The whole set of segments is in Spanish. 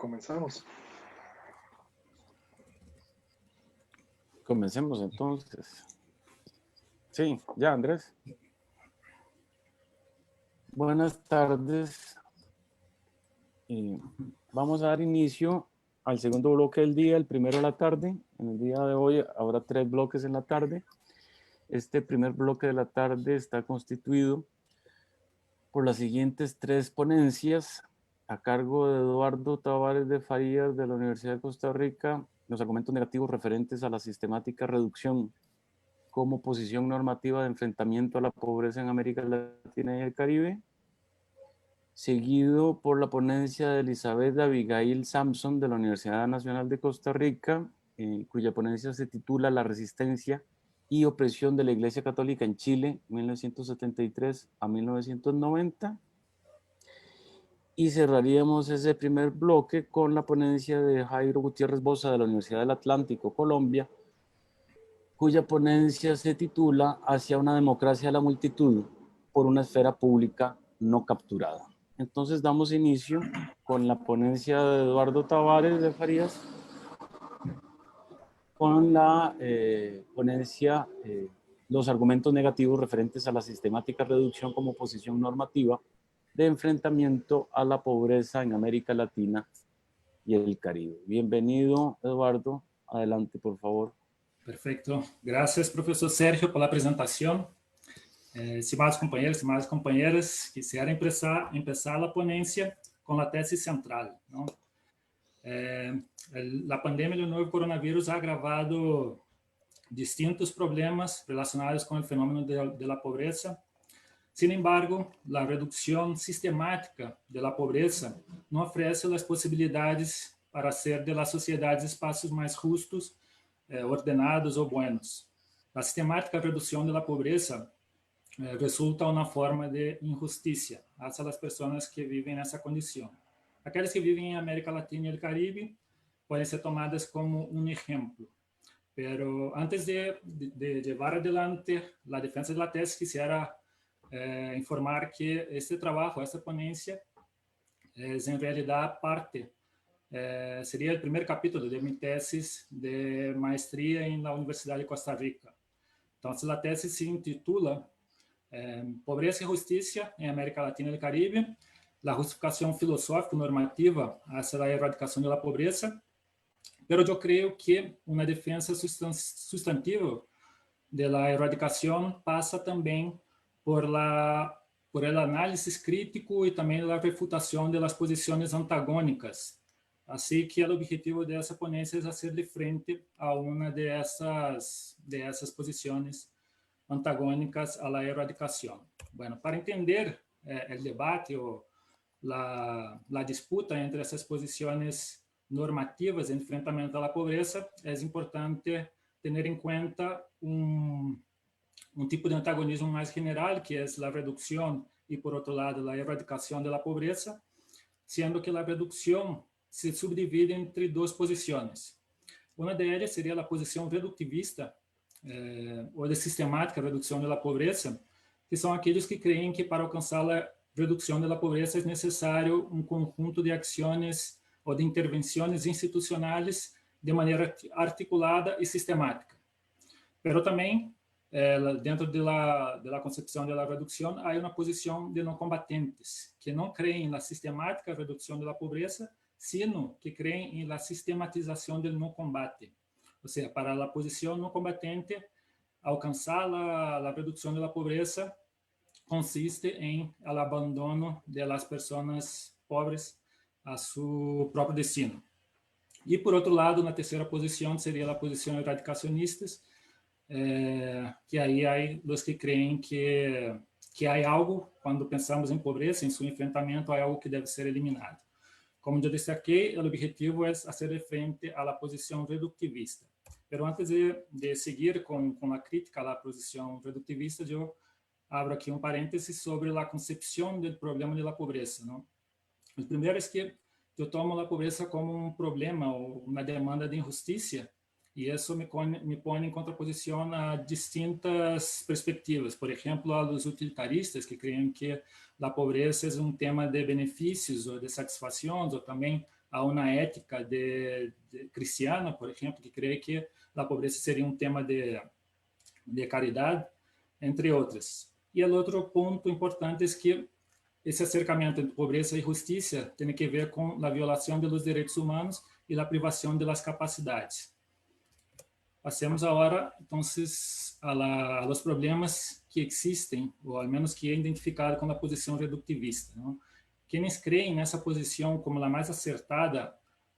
Comenzamos. Comencemos entonces. Sí, ya, Andrés. Buenas tardes. Vamos a dar inicio al segundo bloque del día, el primero de la tarde. En el día de hoy habrá 3 bloques en la tarde. Este primer bloque de la tarde está constituido por las siguientes 3 ponencias a cargo de Eduardo Tavares de Farías de la Universidad de Costa Rica, los argumentos negativos referentes a la sistemática reducción como posición normativa de enfrentamiento a la pobreza en América Latina y el Caribe, seguido por la ponencia de Elizabeth Abigail Sampson de la Universidad Nacional de Costa Rica, cuya ponencia se titula La resistencia y opresión de la Iglesia Católica en Chile, 1973 a 1990. Y cerraríamos ese primer bloque con la ponencia de Jairo Gutiérrez Boza de la Universidad del Atlántico, Colombia, cuya ponencia se titula Hacia una democracia de la multitud por una esfera pública no capturada. Entonces damos inicio con la ponencia de Eduardo Tavares de Farías, con la ponencia los argumentos negativos referentes a la sistemática reducción como posición normativa de enfrentamiento a la pobreza en América Latina y el Caribe. Bienvenido, Eduardo. Adelante, por favor. Perfeito. Graças, professor Sérgio, pela apresentação. Estimados companheiros, estimadas companheiras, quisiera empezar a ponência com a tese central, ¿no? A pandemia do novo coronavírus ha agravado distintos problemas relacionados com o fenômeno de la pobreza. Sin embargo, a redução sistemática de la pobreza não oferece as possibilidades para ser de las sociedades espaços mais justos, ordenados ou buenos. A sistemática redução da pobreza resulta uma forma de injustiça hacia as pessoas que vivem nessa condição. Aquelas que vivem em América Latina e o Caribe podem ser tomadas como um exemplo. Pero antes de levar adelante a defesa da tese, quisiera informar que este trabalho, esta ponência, é em realidade parte seria o primeiro capítulo de minha tese de maestria na Universidade de Costa Rica. Então, a tese se intitula Pobreza e Justiça em América Latina e Caribe, a justificação filosófica normativa hacia a erradicação da pobreza, pero eu creio que uma defesa substantiva da erradicação passa também por el análisis crítico e também a refutação das posições antagônicas. Assim que o objetivo dessa ponência é fazer de frente a uma dessas posições antagônicas à erradicação. Bueno, para entender o debate ou a disputa entre essas posições normativas de enfrentamento à pobreza, é importante ter em conta um tipo de antagonismo mais general, que é a redução e, por outro lado, a erradicação da pobreza, sendo que a redução se subdivide entre 2 posições. Uma delas seria a posição redutivista, ou de sistemática redução da pobreza, que são aqueles que creem que para alcançar a redução da pobreza é necessário um conjunto de ações ou de intervenções institucionais de maneira articulada e sistemática. Mas também, dentro da concepção da redução, há uma posição de não combatentes, que não creem na sistemática redução da pobreza, sino que creem na sistematização do não combate. Ou seja, para a posição não combatente, alcançar a redução da pobreza consiste em o abandono das pessoas pobres a seu próprio destino. E, por outro lado, na terceira posição, seria a posição erradicacionistas, que aí há os que creem que há algo, quando pensamos em pobreza, em seu enfrentamento, há algo que deve ser eliminado. Como eu destaquei, o objetivo é fazer de frente à posição redutivista. Mas antes de seguir com a crítica à posição redutivista, eu abro aqui parêntese sobre a concepção do problema da pobreza, não? O primeiro é que eu tomo a pobreza como um problema ou uma demanda de injustiça, e isso me põe em contraposição a distintas perspectivas. Por exemplo, aos utilitaristas, que creem que a pobreza é um tema de benefícios ou de satisfações, ou também a uma ética cristiana, por exemplo, que crê que a pobreza seria um tema de caridade, entre outras. E o outro ponto importante é que esse acercamento entre pobreza e justiça tem que ver com a violação dos direitos humanos e a privação das capacidades. Passemos agora, então, a los problemas que existem, ou ao menos que é identificado com a posição redutivista, não? Quienes creem nessa posição como a mais acertada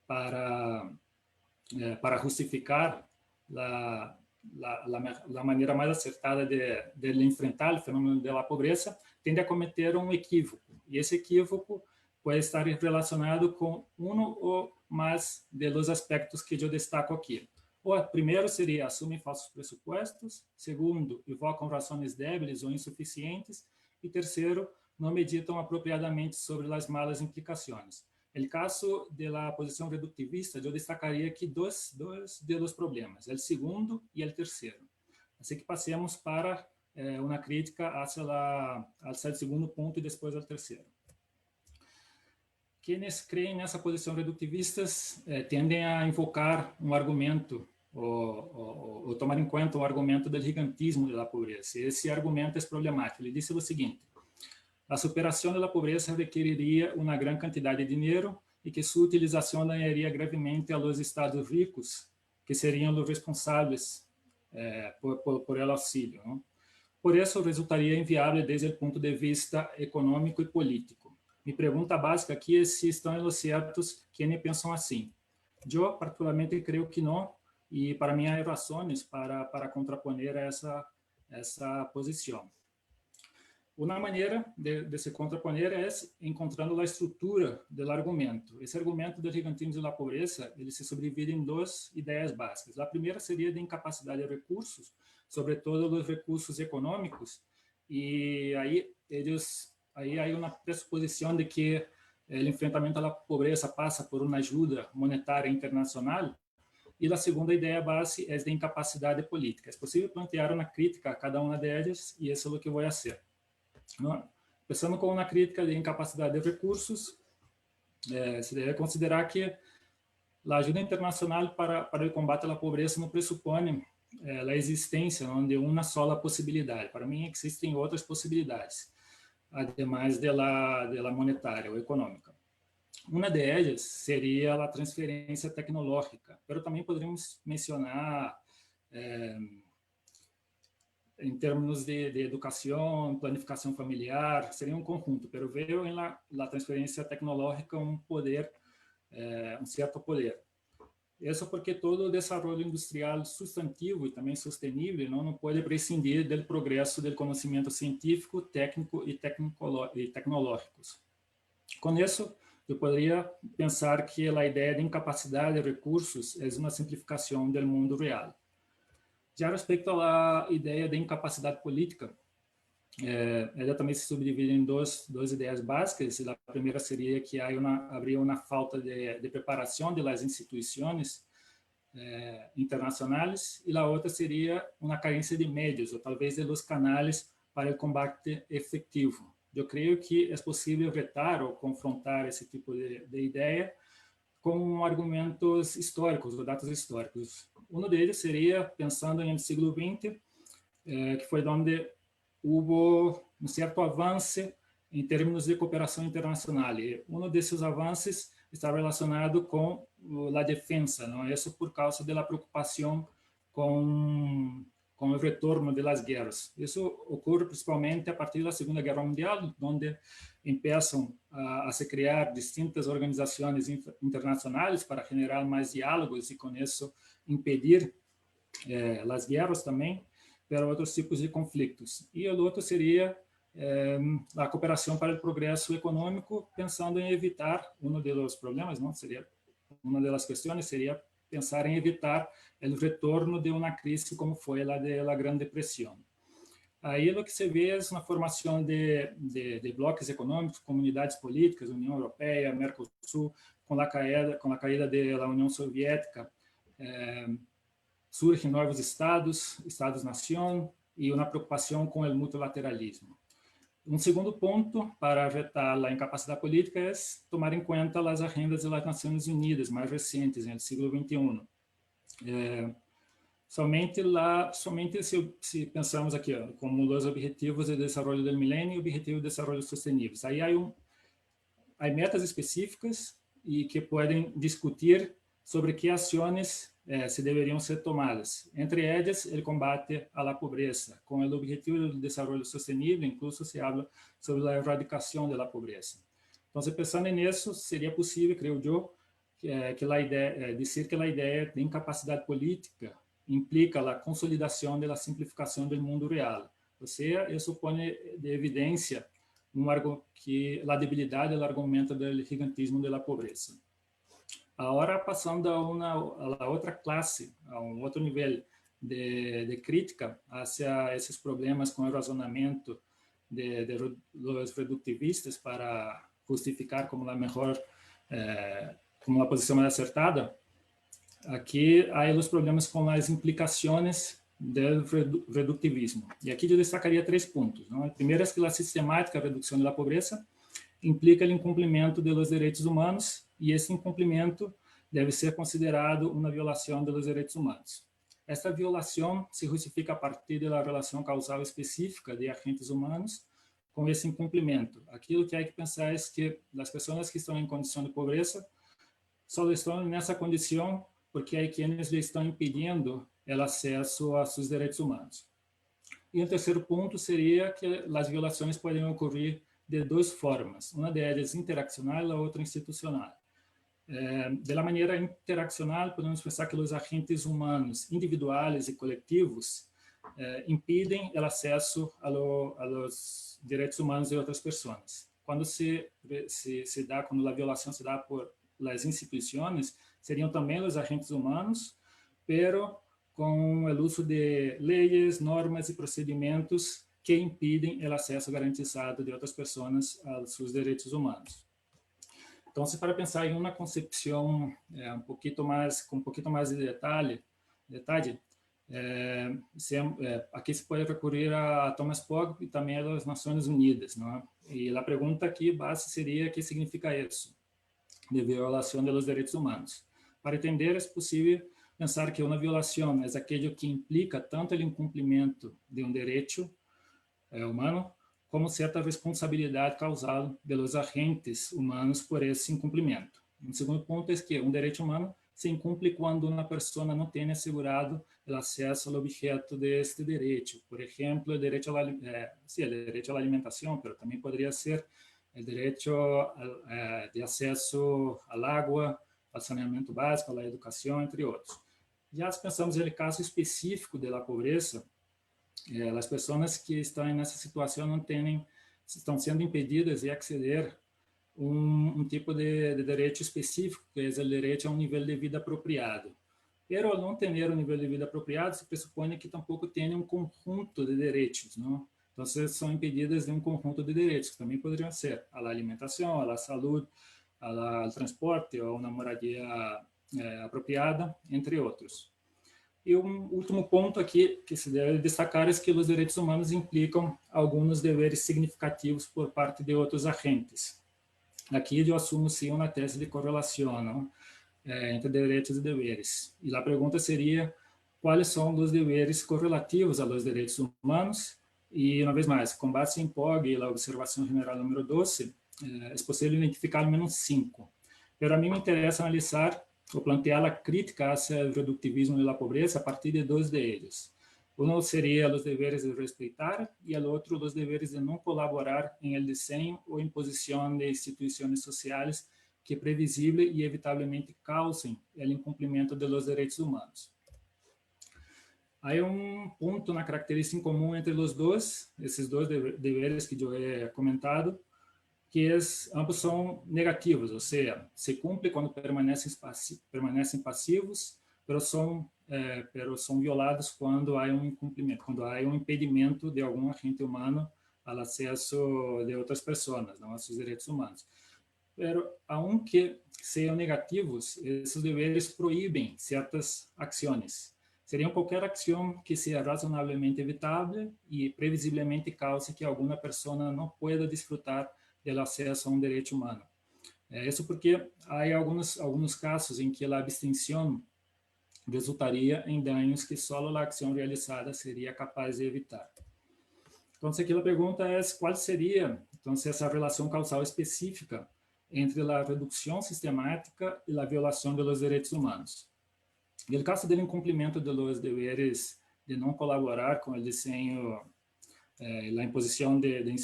para justificar a maneira mais acertada de enfrentar o fenômeno da pobreza, tende a cometer um equívoco. E esse equívoco pode estar relacionado com um ou mais dos aspectos que eu destaco aqui. O primeiro seria assumem falsos pressupostos, segundo, invocam razões débeis ou insuficientes, e terceiro, não meditam apropriadamente sobre as malas implicações. No caso da posição redutivista, eu destacaria aqui dois dos problemas, o segundo e o terceiro. Assim que passemos para uma crítica hacia o segundo ponto e depois ao terceiro. Quienes creem nessa posição redutivista tendem a invocar um argumento ou tomar em conta o argumento do gigantismo da pobreza. Esse argumento é problemático. Ele disse o seguinte: a superação da pobreza requeriria uma grande quantidade de dinheiro e que sua utilização dañaria gravemente a los estados ricos, que seriam os responsáveis por el auxílio, não? Por isso, resultaria inviável desde o ponto de vista econômico e político. Minha pergunta básica aqui é se estão los certos quienes pensam assim. Eu, particularmente, creio que não, e para mim há razões para contraponer essa posição. Uma maneira de se contraponer é encontrando a estrutura do argumento. Esse argumento do gigantismo e da pobreza, ele se subdivide em duas ideias básicas. A primeira seria de incapacidade de recursos, sobretudo os recursos econômicos, e aí há uma pressuposição de que o enfrentamento à pobreza passa por uma ajuda monetária internacional. E a segunda ideia base é de incapacidade política. É possível plantear uma crítica a cada uma delas, e isso é o que eu vou fazer. Começando com uma crítica de incapacidade de recursos, se deve considerar que a ajuda internacional para o combate à pobreza não pressupõe a existência de uma só possibilidade. Para mim, existem outras possibilidades, ademais da monetária ou econômica. Uma delas seria a transferência tecnológica, mas também poderíamos mencionar em termos de educação, planificação familiar, seria um conjunto, mas vejo na transferência tecnológica um poder, um certo poder. Isso porque todo o desenvolvimento industrial substantivo e também sustentável não pode prescindir do progresso do conhecimento científico, técnico e tecnológicos. Com isso, eu poderia pensar que a ideia de incapacidade de recursos é uma simplificação do mundo real. Já respeito à ideia de incapacidade política, ela também se subdivide em duas ideias básicas. A primeira seria que haveria uma falta de preparação das instituições internacionais, e a outra seria uma carência de meios, ou talvez de los canais para o combate efetivo. Eu creio que é possível retar ou confrontar esse tipo de ideia com argumentos históricos, ou dados históricos. Um deles seria, pensando no século XX, que foi onde houve um certo avanço em termos de cooperação internacional. E um desses avanços está relacionado com a defesa, não? Isso por causa da preocupação com o retorno das guerras. Isso ocorre principalmente a partir da Segunda Guerra Mundial, onde começam a se criar distintas organizações internacionais para generar mais diálogos e, com isso, impedir as guerras também, para outros tipos de conflitos. E o outro seria a cooperação para o progresso econômico, pensando em evitar dos problemas, não seria uma das questões seria pensar em evitar o retorno de uma crise como foi a da Grande Depressão. Aí o que se vê é uma formação de blocos econômicos, comunidades políticas, União Europeia, Mercosul, com a caída da União Soviética, surgem novos estados-nação e uma preocupação com o multilateralismo. Um segundo ponto para vetar a incapacidade política é tomar em conta as agendas das Nações Unidas mais recentes, do século XXI. Somente se pensamos aqui como os objetivos de desenvolvimento do milênio e objetivos de desenvolvimento sustentáveis. Aí há metas específicas e que podem discutir sobre que ações se deveriam ser tomadas. Entre elas, o combate à pobreza. Com o objetivo do desenvolvimento sustentável, incluso se habla sobre a erradicação da pobreza. Então, pensando nisso, seria possível, creio eu, que a ideia, dizer que a ideia de incapacidade política implica a consolidação da simplificação do mundo real. Ou seja, isso põe de evidência que a debilidade do argumento do gigantismo da pobreza. Agora, passando a outra classe, a outro nível de crítica hacia esses problemas com o razonamento de los reductivistas para justificar como a melhor, como a posição mais acertada, aqui há os problemas com as implicações do reductivismo. E aqui eu destacaria 3 pontos. Não? O primeiro é que a sistemática redução da pobreza implica o incumprimento dos direitos humanos e esse incumprimento deve ser considerado uma violação dos direitos humanos. Esta violação se justifica a partir da relação causal específica de agentes humanos com esse incumprimento. Aquilo que há que pensar é que as pessoas que estão em condição de pobreza só estão nessa condição porque há quienes lhe estão impedindo o acesso a seus direitos humanos. E o terceiro ponto seria que as violações podem ocorrer de 2 formas, uma delas interaccional e a outra institucional. De maneira interaccional, podemos pensar que os agentes humanos individuais e coletivos impedem o acesso aos direitos humanos de outras pessoas. Quando quando a violação se dá por as instituições, seriam também os agentes humanos, pero com o uso de leis, normas e procedimentos que impedem o acesso garantizado de outras pessoas aos seus direitos humanos. Então, se para pensar em uma concepção com um pouquinho mais de detalhe, aqui se pode recorrer a Thomas Pogge e também às Nações Unidas, não é? E a pergunta aqui base seria: o que significa isso de violação dos direitos humanos? Para entender, é possível pensar que uma violação é aquilo que implica tanto o incumprimento de um direito humano como certa responsabilidade causal pelos agentes humanos por esse incumprimento. Um segundo ponto é que um direito humano se incumpre quando uma pessoa não tem assegurado o acesso ao objeto deste direito. Por exemplo, o direito à alimentação, mas também poderia ser o direito de acesso à água, ao saneamento básico, à educação, entre outros. Já pensamos no caso específico da pobreza, as pessoas que estão nessa situação estão sendo impedidas de aceder um tipo de direito específico, que é o direito a um nível de vida apropriado. Pero ao não ter um nível de vida apropriado, se pressupõe que tampouco tem um conjunto de direitos, não? Então, são impedidas de um conjunto de direitos, que também poderiam ser a alimentação, a saúde, ao transporte, ou uma moradia apropriada, entre outros. E um último ponto aqui que se deve destacar é que os direitos humanos implicam alguns deveres significativos por parte de outros agentes. Aqui eu assumo sim uma tese de correlação entre direitos e deveres. E a pergunta seria: quais são os deveres correlativos aos direitos humanos? E, uma vez mais, com base em Pogge e a observação general número 12, é possível identificar ao menos 5. Mas a mim me interessa analisar ou plantear a crítica ao reductivismo da pobreza a partir de 2 deles. Um seria os deveres de respeitar e o outro os deveres de não colaborar em el desenho ou imposição de instituições sociais que previsível e evitavelmente causem o incumprimento dos direitos humanos. Há um ponto na característica em comum entre os dois, esses 2 deveres que eu he comentado, que ambos são negativos, ou seja, se cumpre quando permanecem passivos, pero são violados quando há um incumprimento, quando há um impedimento de algum agente humano ao acesso de outras pessoas, não a seus direitos humanos. Pero, aunque sejam negativos, esses deveres proíbem certas ações. Seria qualquer acción que sea razonablemente evitable y previsiblemente cause que alguna persona no pueda disfrutar del acceso a un derecho humano. Eso porque hay algunos casos en que la abstención resultaría en daños que solo la acción realizada sería capaz de evitar. Entonces, aquí la pregunta es, ¿cuál sería entonces esa relación causal específica entre la reducción sistemática y la violación de los derechos humanos? En el caso del incumplimiento de los deberes de no colaborar con el diseño, la imposición de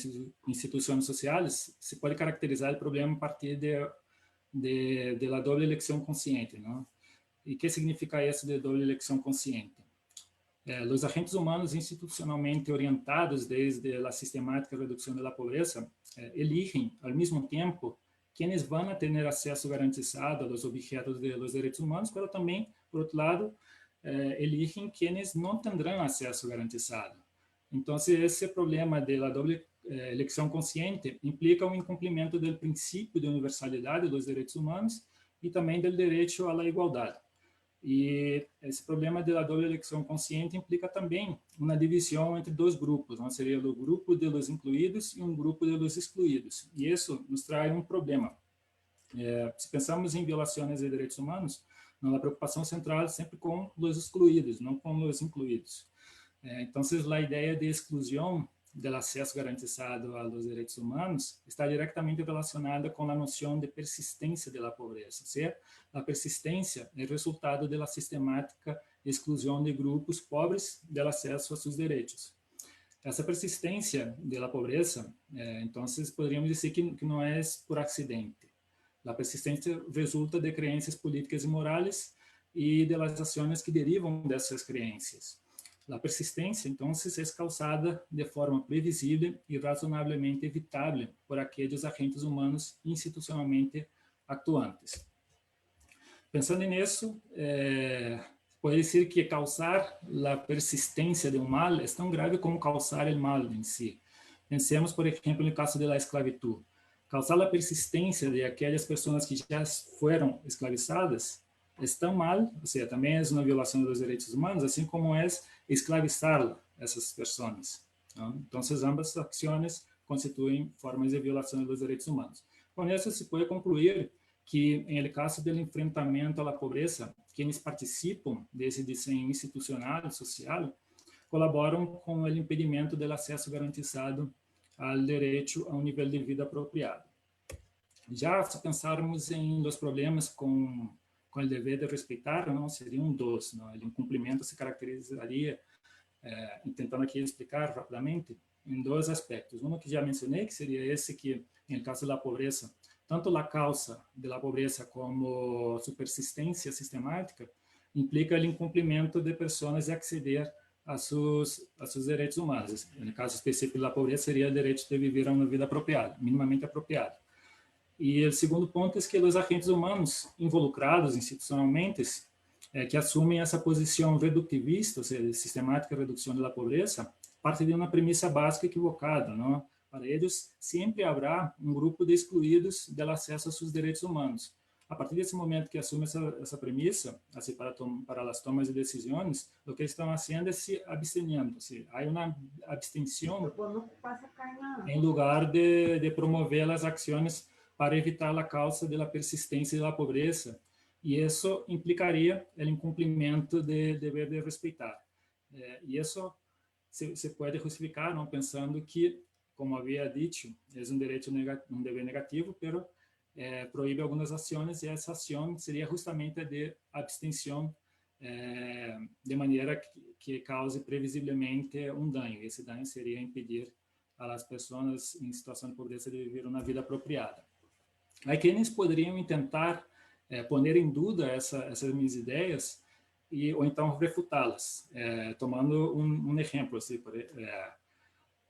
instituciones sociales, se puede caracterizar el problema a partir de la doble elección consciente, ¿no? ¿Y qué significa eso de doble elección consciente? Los agentes humanos institucionalmente orientados desde la sistemática reducción de la pobreza eligen al mismo tiempo quienes van a tener acceso garantizado a los objetos de los derechos humanos, pero también, por otro lado, eligen quienes no tendrán acceso garantizado. Entonces, ese problema de la doble elección consciente implica un incumplimiento del principio de universalidad de los derechos humanos y también del derecho a la igualdad. E esse problema da doble eleição consciente implica também uma divisão entre dois grupos, não? Seria o grupo de los incluídos e um grupo de los excluídos. E isso nos traz um problema. Se pensamos em violações de direitos humanos, a preocupação central é sempre com os excluídos, não com os incluídos. Então, a ideia de exclusão do acesso garantizado aos direitos humanos está diretamente relacionada com a noção de persistência da pobreza. Ou a persistência é resultado da sistemática exclusão de grupos pobres do acesso a seus direitos. Essa persistência da pobreza, então, poderíamos dizer que não é por acidente. A persistência resulta de crenças políticas e morais e das ações que derivam dessas crenças. A persistência, então, é causada de forma previsível e razonavelmente evitável por aqueles agentes humanos institucionalmente atuantes. Pensando nisso, pode dizer que causar a persistência de um mal é tão grave como causar o mal em si. Pensemos, por exemplo, no caso da esclavitud. Causar a persistência de aquelas pessoas que já foram escravizadas é tão mal, ou seja, também é uma violação dos direitos humanos, assim como é esclavizar essas pessoas. Então, ambas ações constituem formas de violação dos direitos humanos. Com isso, se pode concluir que, em caso do enfrentamento à pobreza, quienes participam desse desenho institucional e social colaboram com o impedimento do acesso garantizado ao direito a um nível de vida apropriado. Já se pensarmos em os problemas com o dever de respeitar, não seriam dois. Não? O incumprimento se caracterizaria, tentando aqui explicar rapidamente, em dois aspectos. Um que já mencionei, que seria esse que, em caso da pobreza, tanto a causa da pobreza como sua persistência sistemática implica o incumprimento de pessoas de acceder a seus direitos humanos. No caso específico da pobreza, seria o direito de viver uma vida apropriada, minimamente apropriada. E o segundo ponto é que os agentes humanos involucrados institucionalmente, que assumem essa posição redutivista, ou seja, sistemática redução da pobreza, parte de uma premissa básica equivocada, não? Para eles, sempre haverá um grupo de excluídos do acesso a seus direitos humanos. A partir desse momento que assume essa premissa, assim, para as tomas de decisões, o que eles estão fazendo é se absteniendo. Assim, há uma abstenção em lugar de promover as ações para evitar a causa da persistência da pobreza. E isso implicaria o incumprimento de dever de respeitar. E isso se pode justificar, não, pensando que, como havia dito, é um direito um dever negativo, pero proíbe algumas ações, e essa ação seria justamente a de abstenção, de maneira que cause previsivelmente um dano. Esse dano seria impedir às pessoas em situação de pobreza de viver uma vida apropriada. Aí quienes poderiam tentar poner em dúvida essas minhas ideias ou então refutá-las, tomando um exemplo, assim,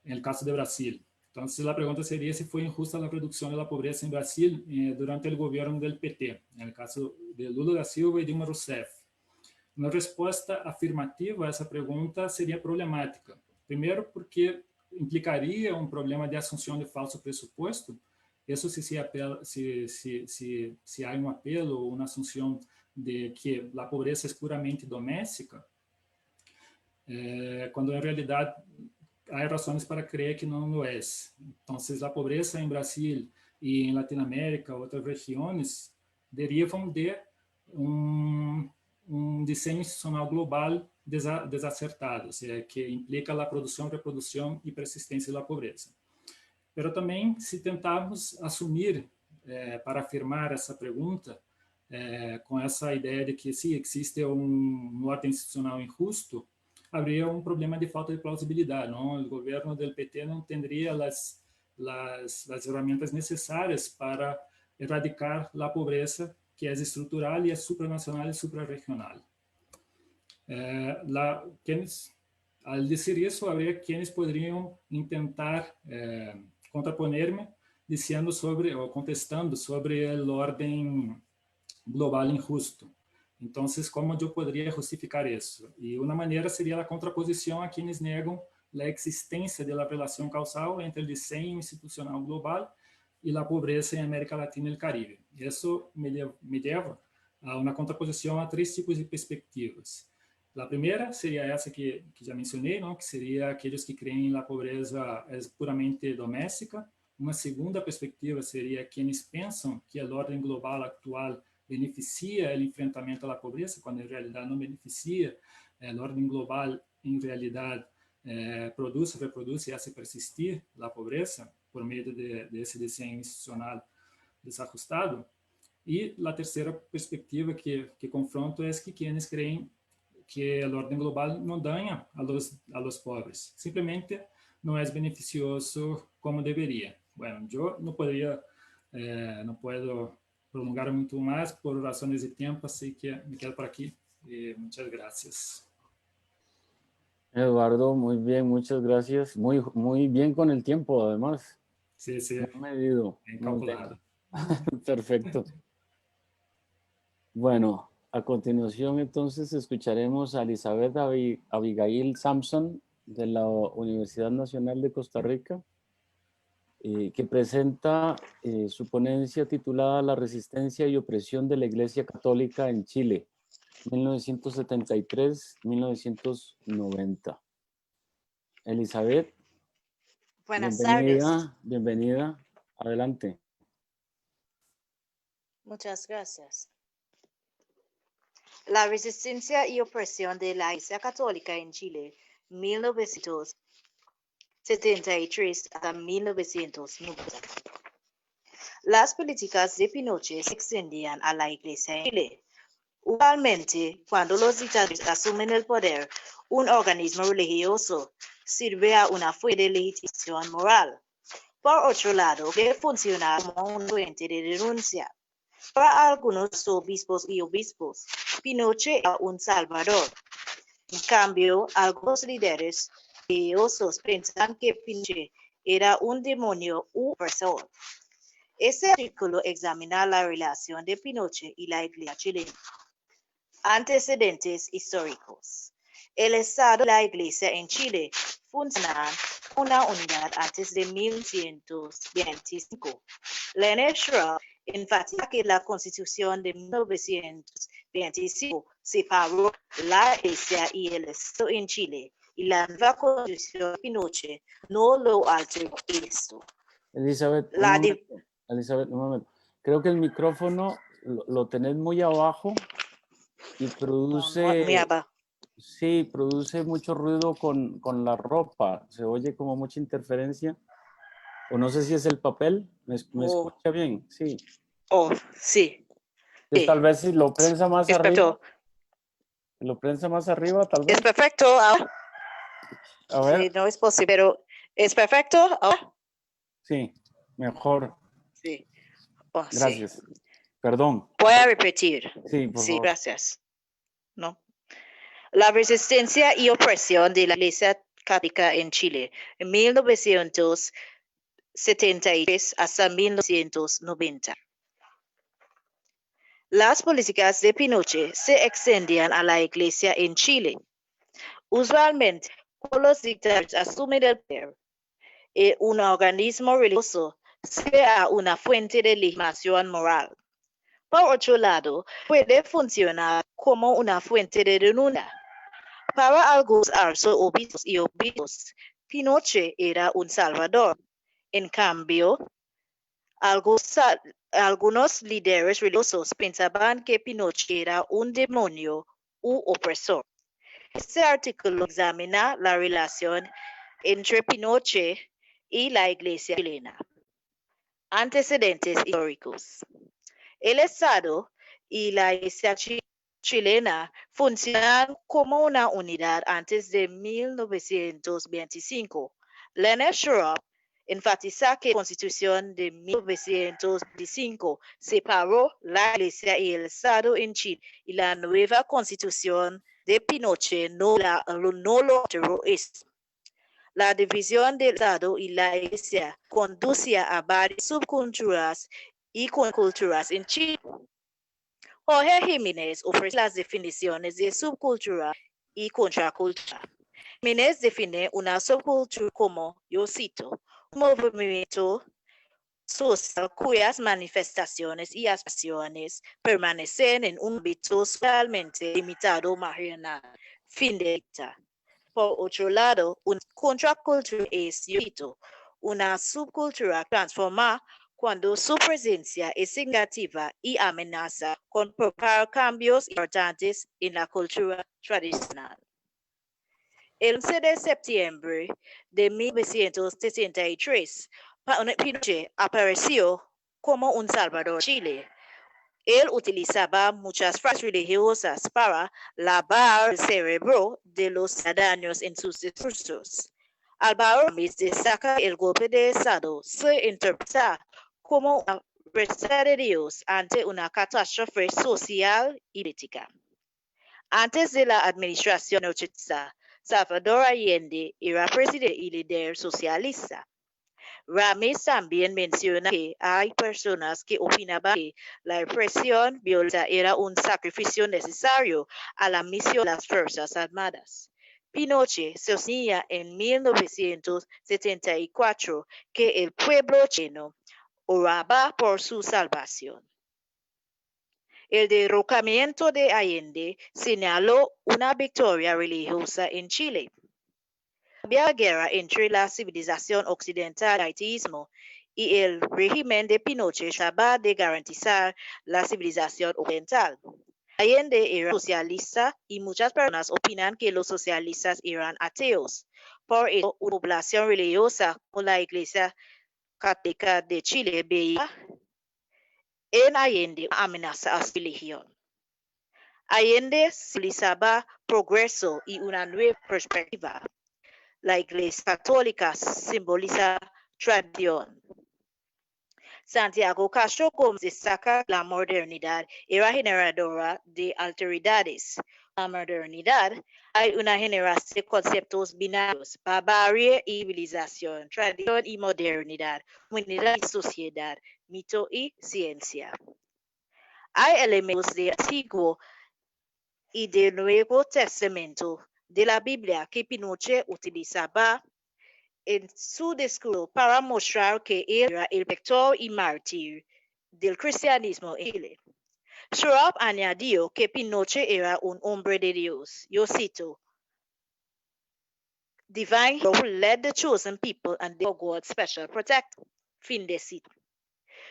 no caso do Brasil. Então, a pergunta seria se foi injusta a redução da pobreza em Brasil durante o governo do PT, no caso de Lula da Silva e Dilma Rousseff. Uma resposta afirmativa a essa pergunta seria problemática. Primeiro, porque implicaria um problema de assunção de falso pressuposto. Isso se há um apelo ou uma assunção de que a pobreza é puramente doméstica, cuando en realidad hay razones para creer que no lo es. Entonces, la pobreza en Brasil y en Latinoamérica, otras regiones, derivan de un diseño institucional global desacertado, o sea, que implica la producción, reproducción y persistencia de la pobreza. Pero também, se tentarmos assumir, para afirmar essa pergunta, com essa ideia de que se existe um ordem institucional injusto, haveria um problema de falta de plausibilidade. Não? O governo do PT não teria as ferramentas necessárias para erradicar a pobreza, que é estrutural e é supranacional e suprarregional. Al dizer isso, haveria quienes poderiam tentar contraponer-me dizendo sobre ou contestando sobre o ordem global injusto. Então, como eu poderia justificar isso? E uma maneira seria a contraposição a quienes negam a existência da relação causal entre o desenho institucional global e a pobreza em América Latina e o Caribe. Isso me leva a uma contraposição a 3 tipos de perspectivas. A primeira seria essa que já mencionei, não? Que seria aqueles que creem na pobreza puramente doméstica. Uma segunda perspectiva seria quienes pensam que a ordem global atual beneficia o enfrentamento à pobreza, quando em realidade não beneficia. A ordem global, em realidade, produz, reproduz e hace persistir a pobreza por meio desse desenho institucional desajustado. E a terceira perspectiva que confronto é que quienes creem que a ordem global não danha a los pobres, simplesmente não é beneficioso como deveria. Bueno, eu não puedo prolongar muito mais por razões de tempo, assim que me quedo por aqui. Muchas gracias. Eduardo, muy bien, muchas gracias. Muy bien con el tiempo, además. Sí, sí. Muy medido. Bien calculado. Perfecto. Bueno, a continuación entonces escucharemos a Elizabeth Abigail Sampson de la Universidad Nacional de Costa Rica, que presenta su ponencia titulada La resistencia y opresión de la Iglesia Católica en Chile, 1973-1990. Elizabeth, buenas tardes. Bienvenida, adelante. Muchas gracias. La resistencia y opresión de la Iglesia Católica en Chile, 1973 hasta 1990. Las políticas de Pinochet se extendían a la Iglesia en Chile. Usualmente, cuando los dictadores asumen el poder, un organismo religioso sirve a una fuente de legitimación moral. Por otro lado, debe funcionar como una fuente de denuncia. Para algunos obispos y obispos, Pinochet era un salvador. En cambio, algunos líderes religiosos pensaban que Pinochet era un demonio u opresor. Este artículo examina la relación de Pinochet y la Iglesia chilena. Antecedentes históricos. El Estado y la Iglesia en Chile funcionan como una unidad antes de 1925. Leonard Schroeder enfatiza que la Constitución de 1925 separó la Iglesia y el Estado en Chile, y la nueva Constitución de Pinochet no lo alteró esto. Elizabeth, un momento. Creo que el micrófono lo tenés muy abajo y produce... Sí, produce mucho ruido con la ropa. Se oye como mucha interferencia. O no sé si es el papel. ¿Me escucha bien? Sí. Sí. Entonces, tal vez si lo prensa más es arriba. Perfecto. Lo prensa más arriba, tal vez. Es perfecto. A ver. Sí, no es posible, pero ¿es perfecto? Sí, mejor. Sí. Gracias. Sí. Perdón. Voy a repetir. Sí, por favor. Gracias. ¿No? La resistencia y opresión de la Iglesia Católica en Chile en 1973 hasta 1990. Las políticas de Pinochet se extendían a la Iglesia en Chile. Usualmente, cuando los dictadores asumen el poder, un organismo religioso sea una fuente de legitimación moral. Por otro lado, puede funcionar como una fuente de denuncia. Para algunos obispos y obispos, Pinochet era un salvador. En cambio, algunos líderes religiosos pensaban que Pinochet era un demonio u opresor. Este artículo examina la relación entre Pinochet y la Iglesia chilena. Antecedentes históricos. El Estado y la Iglesia chilena funcionan como una unidad antes de 1925. Leonard Schwab enfatiza que la Constitución de 1925 separó la Iglesia y el Estado en Chile y la nueva Constitución de Pinochet no lo alteró esto. La división del Estado y la Iglesia conducía a varias subculturas y contraculturas en Chile. Jorge Jiménez ofrece las definiciones de subcultura y contracultura. Jiménez define una subcultura como, yo cito, un movimiento social cuyas manifestaciones y aspiraciones permanecen en un ámbito socialmente limitado marginal. Fin de cita. Por otro lado, una contracultura es, yo cito, una subcultura transformada cuando su presencia es significativa y amenaza con provocar cambios importantes en la cultura tradicional. El 11 de septiembre de 1963, Pinochet apareció como un salvador de Chile. Él utilizaba muchas frases religiosas para lavar el cerebro de los ciudadanos en sus discursos. Álvaro Gómez destaca el golpe de Estado se interpreta como una respuesta de Dios ante una catástrofe social y política. Antes de la administración ochentista, Salvador Allende era presidente y líder socialista. Ramis también menciona que hay personas que opinaban que la represión violenta era un sacrificio necesario a la misión de las Fuerzas Armadas. Pinochet sostenía en 1974 que el pueblo chileno oraba por su salvación. El derrocamiento de Allende señaló una victoria religiosa en Chile. Había guerra entre la civilización occidental del haitiismo y el régimen de Pinochet trataba de garantizar la civilización occidental. Allende era socialista y muchas personas opinan que los socialistas eran ateos. Por ello, una población religiosa como la Iglesia Católica de Chile veía en Allende una amenaza a su religión. Allende simbolizaba progreso y una nueva perspectiva. La Iglesia Católica simboliza tradición. Santiago Castro Gómez destaca que la modernidad era generadora de alteridades. En la modernidad hay una generación de conceptos binarios, barbarie y civilización, tradición y modernidad, humanidad y sociedad, mito y ciencia. Hay elementos del Antiguo y del Nuevo Testamento de la Biblia que Pinochet utilizaba en su discurso para mostrar que él era el vector y mártir del cristianismo en Chile. Schwab añadió que Pinochet era un hombre de Dios. Yo cito, "Divine hero who led the chosen people and they were God's special protector." Fin de cita.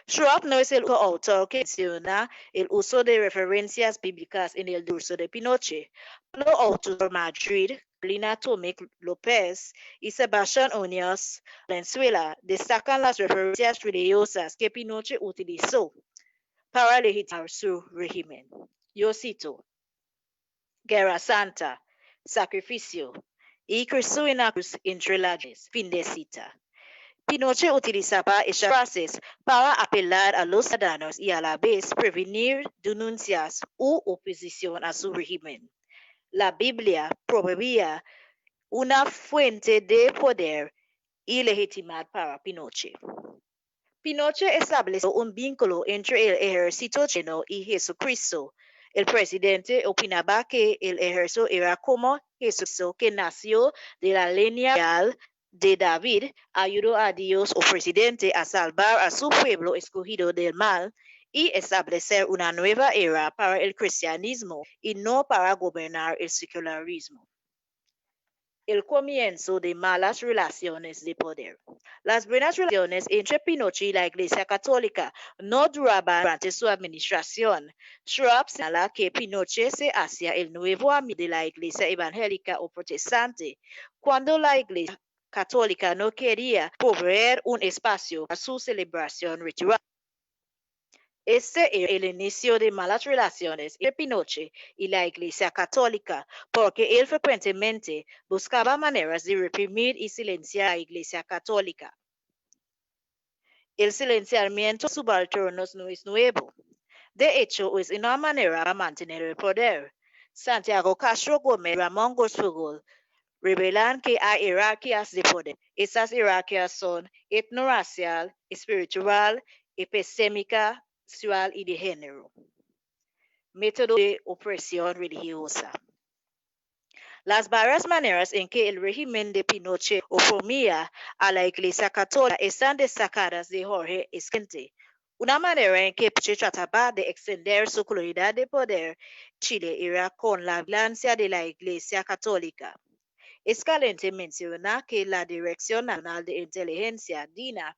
Schwab no es el único autor que menciona el uso de referencias bíblicas en el discurso de Pinochet. Los autores de Madrid, Carolina Tomic López y Sebastián Oñaz Valenzuela destacan las referencias religiosas que Pinochet utilizó para legitimar su régimen. Yo cito, "Guerra Santa, sacrificio y Cristo en la cruz entre ladrones." Fin de cita. Pinochet utilizaba estas frases para apelar a los ciudadanos y a la vez prevenir denuncias u oposición a su régimen. La Biblia proveía una fuente de poder y legitimidad para Pinochet. Pinochet estableció un vínculo entre el ejército chileno y Jesucristo. El presidente opinaba que el ejército era como Jesucristo, que nació de la línea real de David, ayudó a Dios o presidente a salvar a su pueblo escogido del mal y establecer una nueva era para el cristianismo y no para gobernar el secularismo. el comienzo de malas relaciones de poder. Las buenas relaciones entre Pinochet y la Iglesia Católica no duraban durante su administración. Schwab señala que Pinochet se hacía el nuevo amigo de la Iglesia evangélica o protestante cuando la Iglesia Católica no quería proveer un espacio para su celebración ritual. Este era el inicio de malas relaciones entre Pinochet y la Iglesia Católica, porque él frecuentemente buscaba maneras de reprimir y silenciar a la Iglesia Católica. El silenciamiento de subalternos no es nuevo. De hecho, es una manera para mantener el poder. Santiago Castro Gómez y Ramón Gosfugol revelan que hay jerarquías de poder. Esas jerarquías son etnorracial, espiritual, epistémica, sexual y de género. Método de opresión religiosa. Las varias maneras en que el régimen de Pinochet oprimía a la Iglesia Católica están destacadas de Jorge Esquente. Una manera en que Pinochet trataba de extender su colonialidad de poder en Chile era con la vigilancia de la Iglesia Católica. Escalante menciona que la Dirección Nacional de Inteligencia, DINA,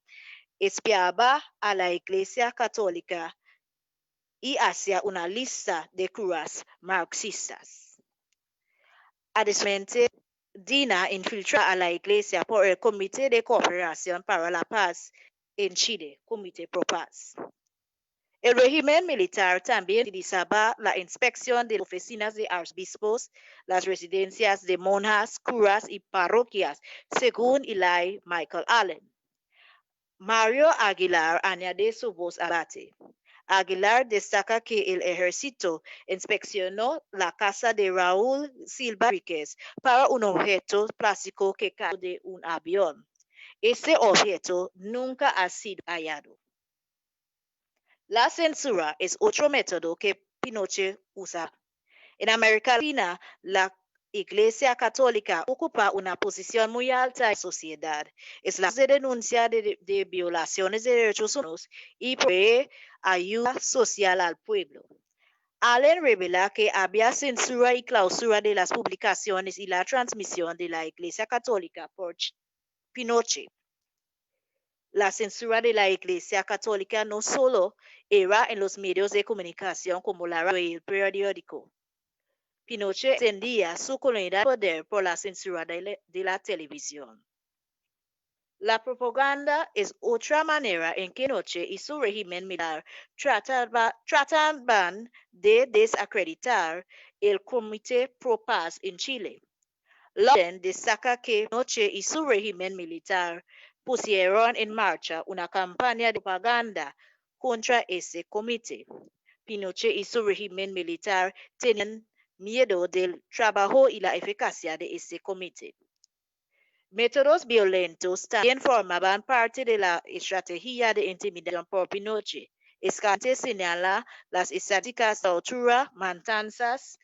espiaba a la Iglesia Católica y hacía una lista de curas marxistas. Adicionalmente, DINA infiltra a la Iglesia por el Comité de Cooperación para la Paz en Chile, Comité Pro Paz. El régimen militar también utilizaba la inspección de oficinas de arzobispos, las residencias de monjas, curas y parroquias, según Eli Michael Allen. Mario Aguilar añade su voz al debate. Aguilar destaca que el ejército inspeccionó la casa de Raúl Silva Enríquez para un objeto plástico que cayó de un avión. Este objeto nunca ha sido hallado. La censura es otro método que Pinochet usa. En América Latina, la Iglesia Católica ocupa una posición muy alta en la sociedad. Es la de denuncia de violaciones de derechos humanos y provee ayuda social al pueblo. Allen revela que había censura y clausura de las publicaciones y la transmisión de la Iglesia Católica por Pinochet. La censura de la Iglesia Católica no solo era en los medios de comunicación como la radio y el periódico. Pinochet extendía su colonialidad de poder por la censura de la televisión. La propaganda es otra manera en que Pinochet y su régimen militar trataban de desacreditar el Comité Pro Paz en Chile. Lawson destaca que Pinochet y su régimen militar pusieron en marcha una campaña de propaganda contra ese comité. Pinochet y su régimen militar tenían miedo del trabajo y la eficacia de ese comité. Métodos violentos también formaban parte de la estrategia de intimidación por Pinochet. Escalante señala las estadísticas de tortura, matanzas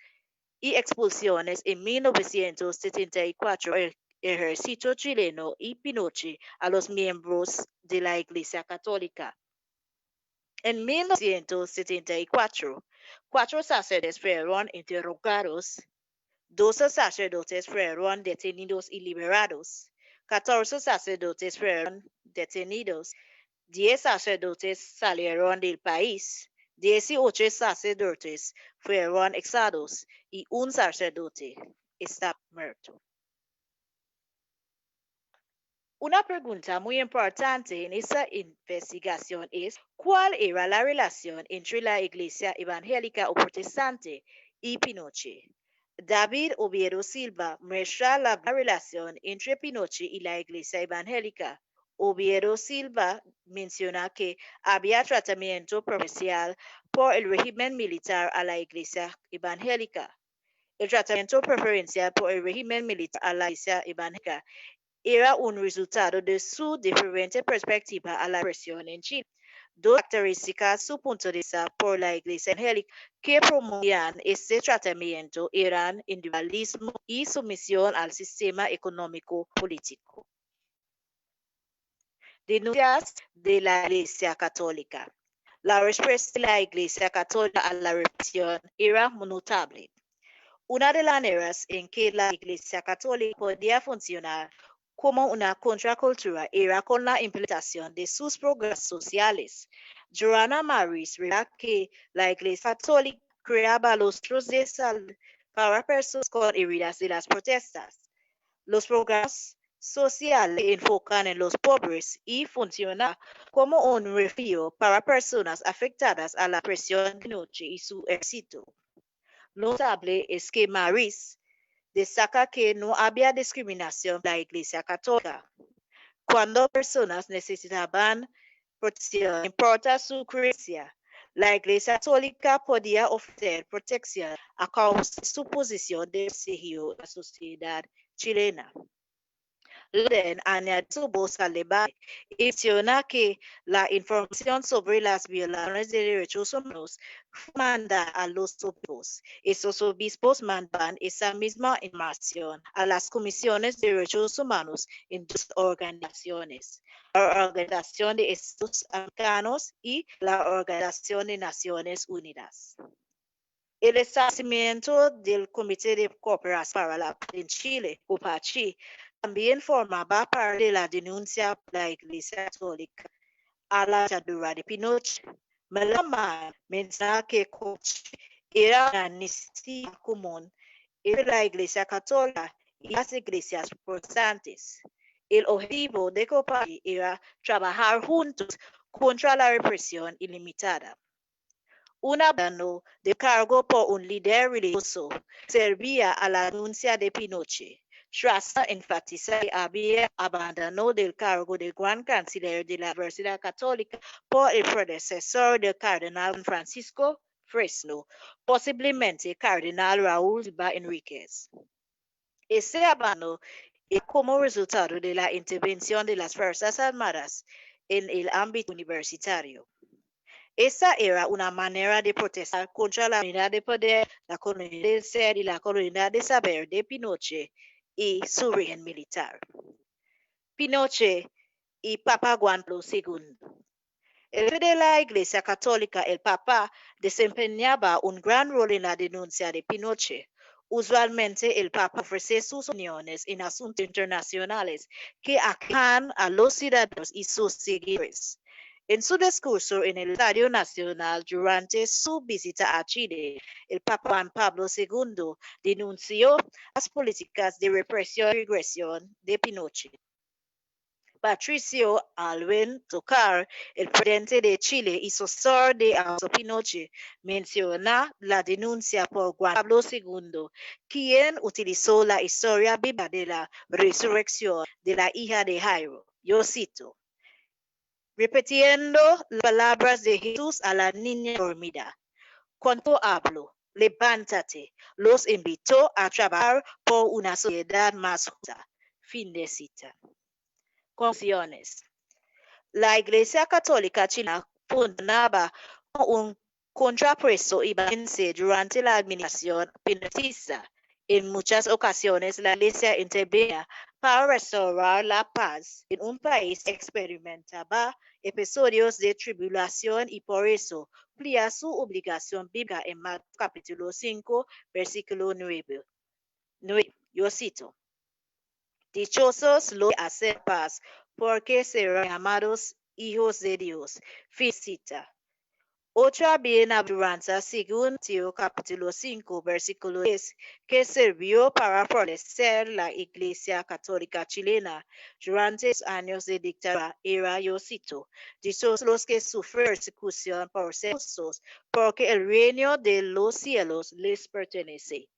y expulsiones en 1974 el ejército chileno y Pinochet a los miembros de la Iglesia Católica. En 1974, 4 sacerdotes fueron interrogados, 12 sacerdotes fueron detenidos y liberados, 14 sacerdotes fueron detenidos, 10 sacerdotes salieron del país, 18 sacerdotes fueron exiliados y un sacerdote está muerto. Una pregunta muy importante en esta investigación es ¿cuál era la relación entre la Iglesia evangélica o protestante y Pinochet? David Oviedo Silva muestra la relación entre Pinochet y la Iglesia evangélica. Oviedo Silva menciona que había tratamiento preferencial por el régimen militar a la Iglesia evangélica. El tratamiento preferencial por el régimen militar a la Iglesia evangélica era un resultado de su diferente perspectiva a la represión en Chile. Dos características su punto de vista por la Iglesia evangélica que promovían este tratamiento eran individualismo y sumisión al sistema económico político. Denuncias de la Iglesia Católica. La respuesta de la Iglesia Católica a la represión era notable. Una de las maneras en que la Iglesia Católica podía funcionar como una contracultura era con la implementación de sus programas sociales. Joanna Maris revela que la Iglesia Católica creaba los centros de salud para personas con heridas de las protestas. Los programas sociales se enfocan en los pobres y funcionan como un refugio para personas afectadas a la presión de noche y su éxito. Notable es que Maris destaca que no había discriminación en la Iglesia Católica. Cuando personas necesitaban protección, no importa su creencia, la Iglesia Católica podía ofrecer protección a causa de su posición de prestigio en la sociedad chilena. Loden añade su voz al debate y menciona que la información sobre las violaciones de derechos humanos manda a los obispos. Esos obispos mandan esa misma información a las comisiones de derechos humanos en dos organizaciones, la Organización de Estados Americanos y la Organización de Naciones Unidas. El establecimiento del Comité de Cooperación para la Paz en Chile, COPACHI, también formaba parte de la denuncia por la Iglesia Católica a la dictadura de Pinochet. Malama menciona que COPACHI era una necesidad común entre la Iglesia Católica y las iglesias protestantes. El objetivo de COPACHI era trabajar juntos contra la represión ilimitada. Un abandono de cargo por un líder religioso servía a la denuncia de Pinochet. Strasser enfatiza que había abandonado del cargo de gran canciller de la Universidad Católica por el predecesor del cardenal Francisco Fresno, posiblemente cardenal Raúl Silva Enríquez. Este abandono es como resultado de la intervención de las Fuerzas Armadas en el ámbito universitario. Esa era una manera de protestar contra la unidad de poder, la colonia del ser y la colonia de saber de Pinochet y su régimen militar. Pinochet y Papa Juan Pablo II. El jefe de la Iglesia Católica, el Papa, desempeñaba un gran rol en la denuncia de Pinochet. Usualmente el Papa ofrece sus opiniones en asuntos internacionales que aquejan a los ciudadanos y sus seguidores. En su discurso en el Estadio Nacional durante su visita a Chile, el Papa Juan Pablo II denunció las políticas de represión y regresión de Pinochet. Patricio Aylwin Tocar, el presidente de Chile y sucesor de Augusto Pinochet, menciona la denuncia por Juan Pablo II, quien utilizó la historia bíblica de la resurrección de la hija de Jairo. Yo cito: repitiendo las palabras de Jesús a la niña dormida. Cuando hablo, levántate, los invitó a trabajar por una sociedad más justa. Fin de cita. Conclusiones. La Iglesia Católica chilena funcionaba como un contrapeso y balance durante la administración pinochetista. En muchas ocasiones, la Iglesia intervenía para restaurar la paz en un país que experimentaba episodios de tribulación y por eso cumplía su obligación bíblica en Marcos capítulo 5, versículo 9. Yo cito: dichosos los que hacen paz, porque serán llamados hijos de Dios. Fin cita. Otra bienaventuranza según Mateo capítulo 5, versículo 10, que sirvió para fortalecer la Iglesia Católica chilena durante los años de dictadura, era, yo cito: dichosos los que sufren persecución por ser justos, porque el reino de los cielos les pertenece.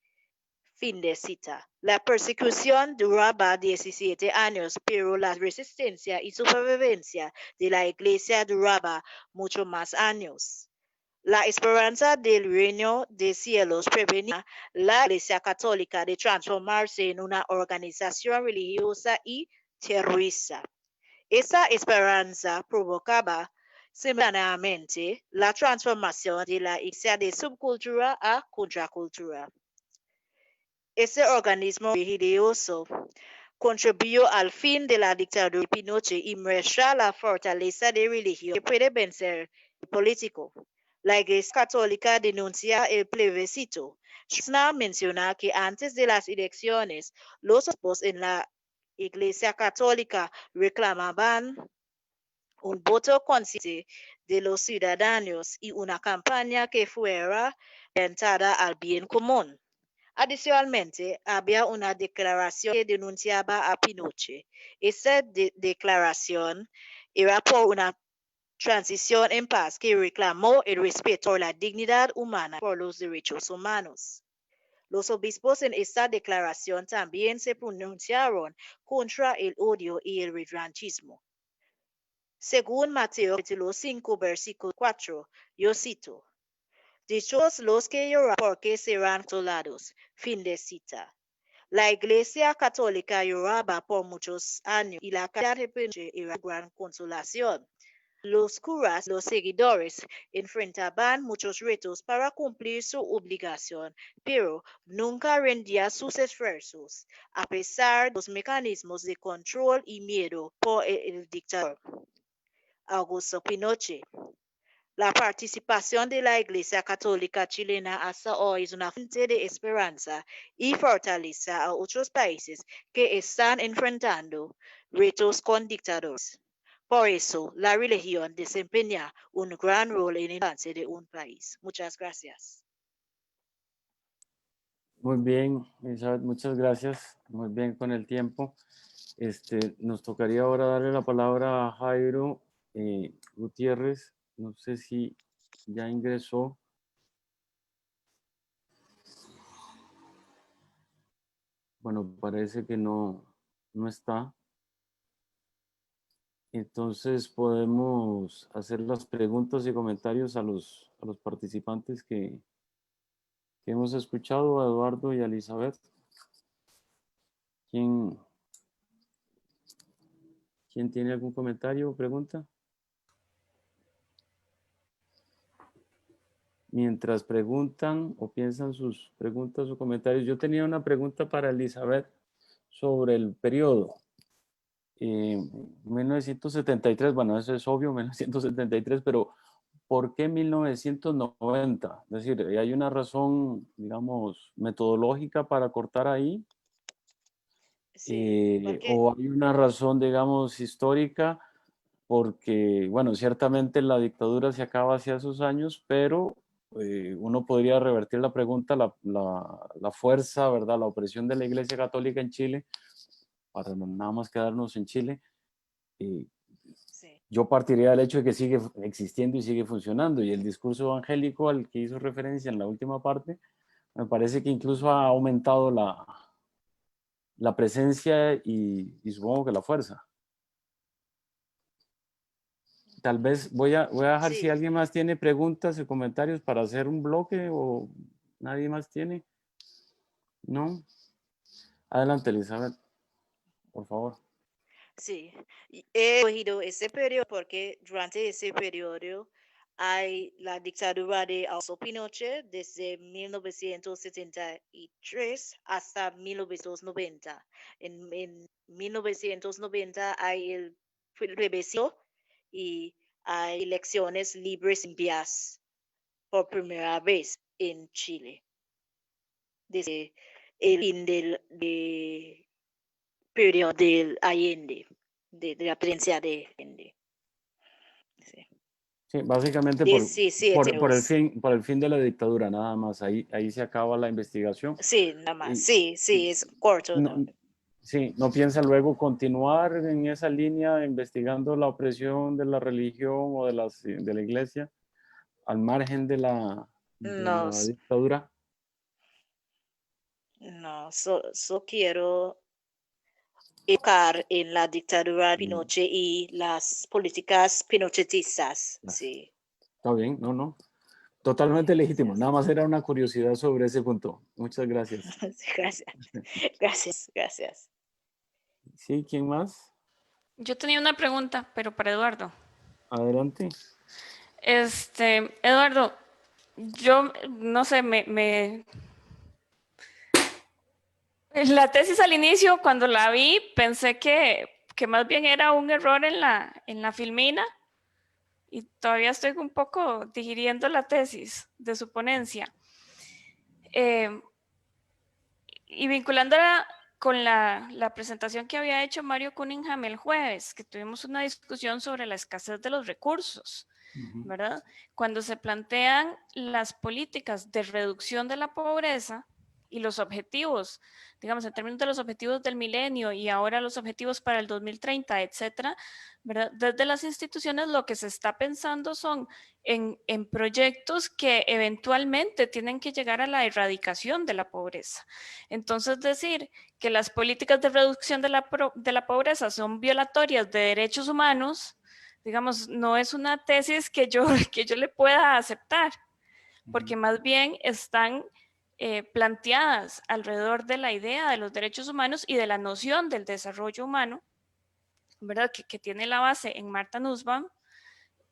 Fin de cita. La persecución duraba 17 años, pero la resistencia y supervivencia de la Iglesia duraba mucho más años. La esperanza del reino de cielos prevenía la Iglesia Católica de transformarse en una organización religiosa y terrorista. Esa esperanza provocaba simultáneamente la transformación de la Iglesia de subcultura a contracultura. Ese organismo religioso contribuyó al fin de la dictadura de Pinochet y muestra la fortaleza de religión que puede vencer el político. La Iglesia Católica denuncia el plebiscito. Stroessner menciona que antes de las elecciones, los obispos en la Iglesia Católica reclamaban un voto consciente de los ciudadanos y una campaña que fuera orientada al bien común. Adicionalmente, había una declaración que denunciaba a Pinochet. Esa declaración era por una transición en paz que reclamó el respeto por la dignidad humana y por los derechos humanos. Los obispos en esta declaración también se pronunciaron contra el odio y el revanchismo. Según Mateo capítulo 5, versículo 4, yo cito: dichos los que lloran porque serán consolados. Fin de cita. La Iglesia Católica lloraba por muchos años y la caída de Pinochet era gran consolación. Los curas, los seguidores, enfrentaban muchos retos para cumplir su obligación, pero nunca rendían sus esfuerzos, a pesar de los mecanismos de control y miedo por el dictador Augusto Pinochet. La participación de la Iglesia Católica chilena hasta hoy es una fuente de esperanza y fortaleza a otros países que están enfrentando retos con dictadores. Por eso, la religión desempeña un gran rol en el avance de un país. Muchas gracias. Muy bien, Elizabeth, muchas gracias. Muy bien con el tiempo. Nos tocaría ahora darle la palabra a Jairo Gutiérrez. No sé si ya ingresó. Bueno, parece que no está. Entonces podemos hacer las preguntas y comentarios a los participantes que hemos escuchado, a Eduardo y a Elizabeth. ¿Quién tiene algún comentario o pregunta? Mientras preguntan o piensan sus preguntas o comentarios, yo tenía una pregunta para Elizabeth sobre el periodo. 1973, bueno, eso es obvio, 1973, pero ¿por qué 1990? Es decir, ¿hay una razón, digamos, metodológica para cortar ahí? Sí, ¿O hay una razón, digamos, histórica? Porque, bueno, ciertamente la dictadura se acaba hacia esos años, pero uno podría revertir la pregunta, la fuerza, ¿verdad? La opresión de la Iglesia Católica en Chile, para nada más quedarnos en Chile. sí. Yo partiría del hecho de que sigue existiendo y sigue funcionando, y el discurso evangélico al que hizo referencia en la última parte, me parece que incluso ha aumentado la presencia y supongo que la fuerza. Tal vez voy a dejar si Sí. alguien más tiene preguntas o comentarios para hacer un bloque, o nadie más tiene. ¿No? Adelante, Elizabeth, por favor. Sí, he cogido ese periodo porque durante ese periodo hay la dictadura de Augusto Pinochet desde 1973 hasta 1990. En 1990 hay el plebiscito y hay elecciones libres y limpias por primera vez en Chile. Desde el fin del periodo del Allende, de la presidencia de Allende. Sí. Sí, básicamente por el fin de la dictadura, nada más. Ahí se acaba la investigación. Sí, nada más. Y, Sí, es corto. no, sí, ¿no piensa luego continuar en esa línea investigando la opresión de la religión o de la iglesia al margen de la No, dictadura? no, quiero educar en la dictadura de Pinochet y las políticas pinochetistas. Sí. Está bien, no. Totalmente legítimo. Nada más era una curiosidad sobre ese punto. Muchas gracias. Gracias. Sí, ¿quién más? Yo tenía una pregunta, pero para Eduardo. Adelante. Eduardo, yo no sé, la tesis al inicio, cuando la vi, pensé que más bien era un error en la filmina y todavía estoy un poco digiriendo la tesis de su ponencia. Y vinculándola con la presentación que había hecho Mario Cunningham el jueves, que tuvimos una discusión sobre la escasez de los recursos, ¿verdad? Cuando se plantean las políticas de reducción de la pobreza y los objetivos, digamos, en términos de los objetivos del milenio y ahora los objetivos para el 2030, etcétera, ¿verdad? Desde las instituciones lo que se está pensando son en proyectos que eventualmente tienen que llegar a la erradicación de la pobreza. Entonces, decir que las políticas de reducción de la pobreza son violatorias de derechos humanos, digamos, no es una tesis que yo le pueda aceptar, porque más bien están planteadas alrededor de la idea de los derechos humanos y de la noción del desarrollo humano, ¿verdad? Que tiene la base en Martha Nussbaum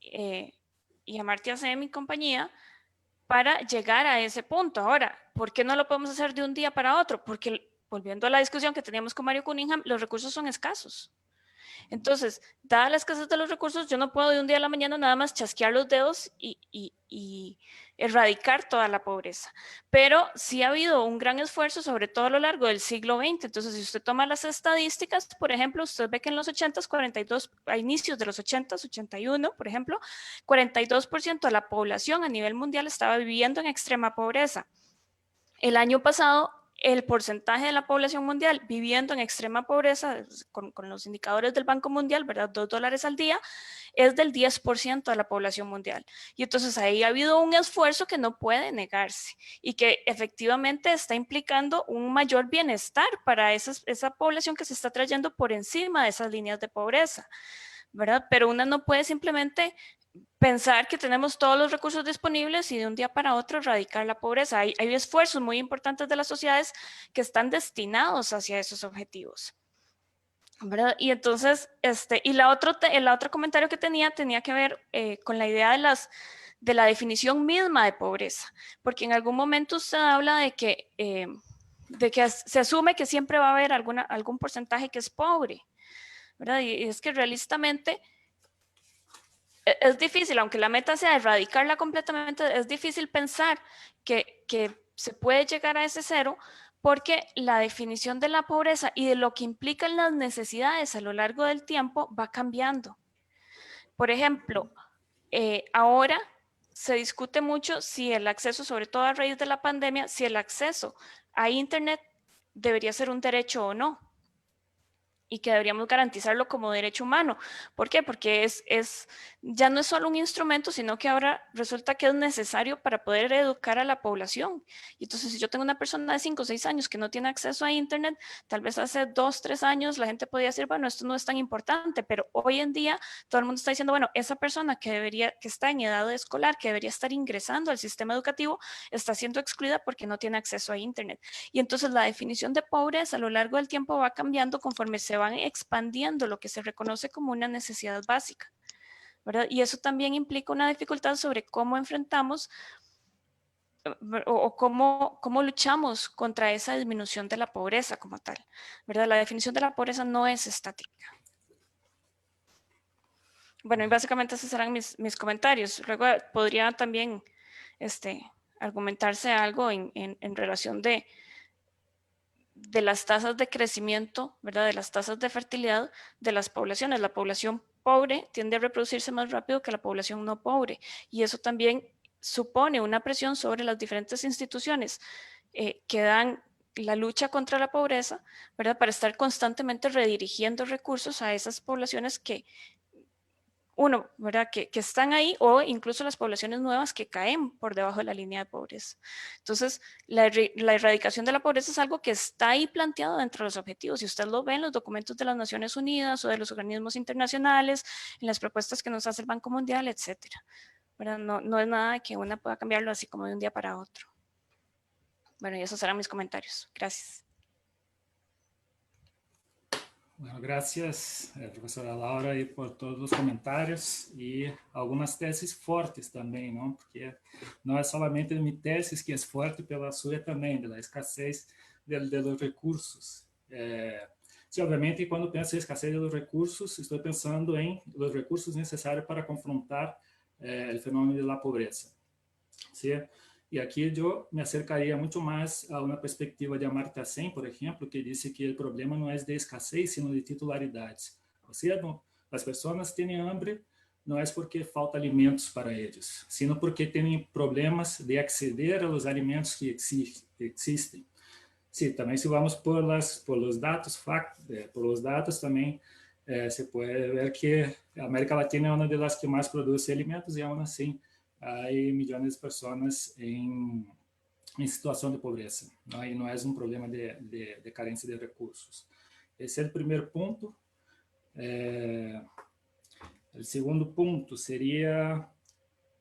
y Amartya Sen y compañía, para llegar a ese punto. Ahora, ¿por qué no lo podemos hacer de un día para otro? Porque, volviendo a la discusión que teníamos con Mario Cunningham, los recursos son escasos. Entonces, dada la escasez de los recursos, yo no puedo de un día a la mañana nada más chasquear los dedos y erradicar toda la pobreza. Pero sí ha habido un gran esfuerzo, sobre todo a lo largo del siglo XX. Entonces, si usted toma las estadísticas, por ejemplo, usted ve que en los 80s, 42, a inicios de los 80s, 81, por ejemplo, 42% de la población a nivel mundial estaba viviendo en extrema pobreza. El año pasado, el porcentaje de la población mundial viviendo en extrema pobreza, con los indicadores del Banco Mundial, ¿verdad? $2 al día, es del 10% de la población mundial. Y entonces ahí ha habido un esfuerzo que no puede negarse y que efectivamente está implicando un mayor bienestar para esa población que se está trayendo por encima de esas líneas de pobreza, ¿verdad? Pero una no puede simplemente pensar que tenemos todos los recursos disponibles y de un día para otro erradicar la pobreza. Hay esfuerzos muy importantes de las sociedades que están destinados hacia esos objetivos, ¿verdad? Y entonces, y el otro comentario que tenía que ver con la idea de la definición misma de pobreza, porque en algún momento usted habla de que se asume que siempre va a haber algún porcentaje que es pobre, ¿verdad? Y es que realistamente es difícil, aunque la meta sea erradicarla completamente, es difícil pensar que se puede llegar a ese cero, porque la definición de la pobreza y de lo que implican las necesidades a lo largo del tiempo va cambiando. Por ejemplo, ahora se discute mucho si el acceso, sobre todo a raíz de la pandemia, si el acceso a Internet debería ser un derecho o no, y que deberíamos garantizarlo como derecho humano. ¿Por qué? Porque ya no es solo un instrumento, sino que ahora resulta que es necesario para poder educar a la población. Y entonces, si yo tengo una persona de 5 o 6 años que no tiene acceso a Internet, tal vez hace 2, 3 años la gente podía decir, bueno, esto no es tan importante, pero hoy en día todo el mundo está diciendo, bueno, esa persona que está en edad escolar, que debería estar ingresando al sistema educativo, está siendo excluida porque no tiene acceso a Internet. Y entonces la definición de pobreza a lo largo del tiempo va cambiando conforme se van expandiendo lo que se reconoce como una necesidad básica, ¿verdad? Y eso también implica una dificultad sobre cómo enfrentamos o cómo luchamos contra esa disminución de la pobreza como tal, ¿verdad? La definición de la pobreza no es estática. Bueno, y básicamente esos serán mis comentarios. Luego podría también argumentarse algo en relación de las tasas de crecimiento, ¿verdad? De las tasas de fertilidad de las poblaciones. La población pobre tiende a reproducirse más rápido que la población no pobre, y eso también supone una presión sobre las diferentes instituciones que dan la lucha contra la pobreza, ¿verdad? Para estar constantemente redirigiendo recursos a esas poblaciones ¿verdad? Que están ahí, o incluso las poblaciones nuevas que caen por debajo de la línea de pobreza. Entonces, la erradicación de la pobreza es algo que está ahí planteado dentro de los objetivos, y usted lo ve en los documentos de las Naciones Unidas o de los organismos internacionales, en las propuestas que nos hace el Banco Mundial, etcétera. No es nada que una pueda cambiarlo así como de un día para otro. Bueno, y esos serán mis comentarios. Gracias. Bueno, gracias, professora Laura, aí, por todos os comentários e algumas teses fortes também, não? Porque não é somente minha tese que é forte, pela sua também, da escassez de los recursos. Sim, obviamente, quando penso em escassez de los recursos, estou pensando em os recursos necessários para confrontar el fenómeno de la pobreza. ¿Sí? Y aquí yo me acercaría mucho más a una perspectiva de Amartya Sen, por ejemplo, que dice que el problema no es de escasez, sino de titularidades. O sea, las personas tienen hambre no es porque falta alimentos para ellos, sino porque tienen problemas de acceder a los alimentos que existen. Sí, también si vamos por los datos también se puede ver que América Latina es una de las que más produce alimentos y aún así hay millones de personas en situación de pobreza, ¿no? Y no es un problema de carencia de recursos. Ese es el primer punto. El segundo punto sería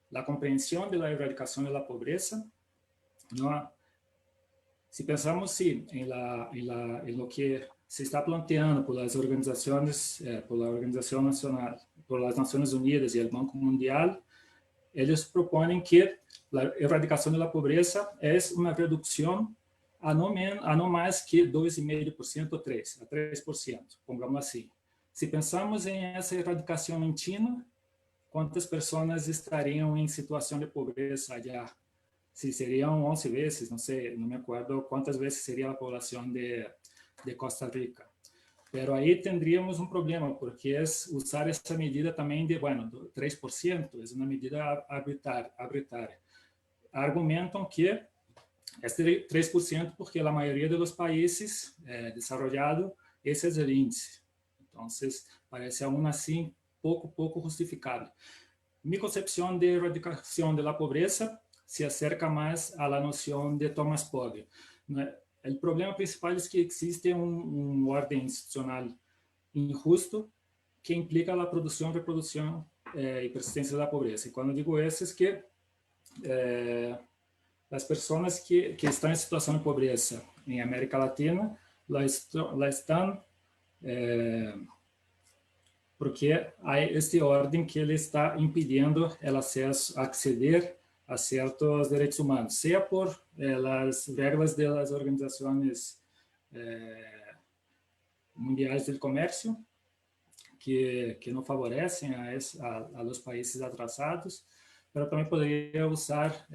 la comprensión de la erradicación de la pobreza, ¿no? Si pensamos en lo que se está planteando por las organizaciones, por la Organización Nacional, por las Naciones Unidas y el Banco Mundial, ellos proponen que la erradicación de la pobreza es una reducción a no más que 2,5% o 3%, pongamos así. Si pensamos en esa erradicación en China, ¿cuántas personas estarían en situación de pobreza allá? Si serían 11 veces, no sé, no me acuerdo cuántas veces sería la población de Costa Rica. Pero ahí tendríamos un problema, porque es usar esa medida también de, bueno, 3%, es una medida arbitraria. Argumentan que es 3% porque la mayoría de los países desarrollados, ese es el índice. Entonces, parece aún así poco justificable. Mi concepción de erradicación de la pobreza se acerca más a la noción de Thomas Pogge. El problema principal es que existe un orden institucional injusto que implica la producción, reproducción y persistencia de la pobreza. Y cuando digo eso es que las personas que están en situación de pobreza en América Latina la están porque hay este orden que le está impidiendo el acceso, acceder a ciertos derechos humanos, sea por las reglas de las organizaciones mundiales del comercio, que no favorecen a los países atrasados, pero también podría usar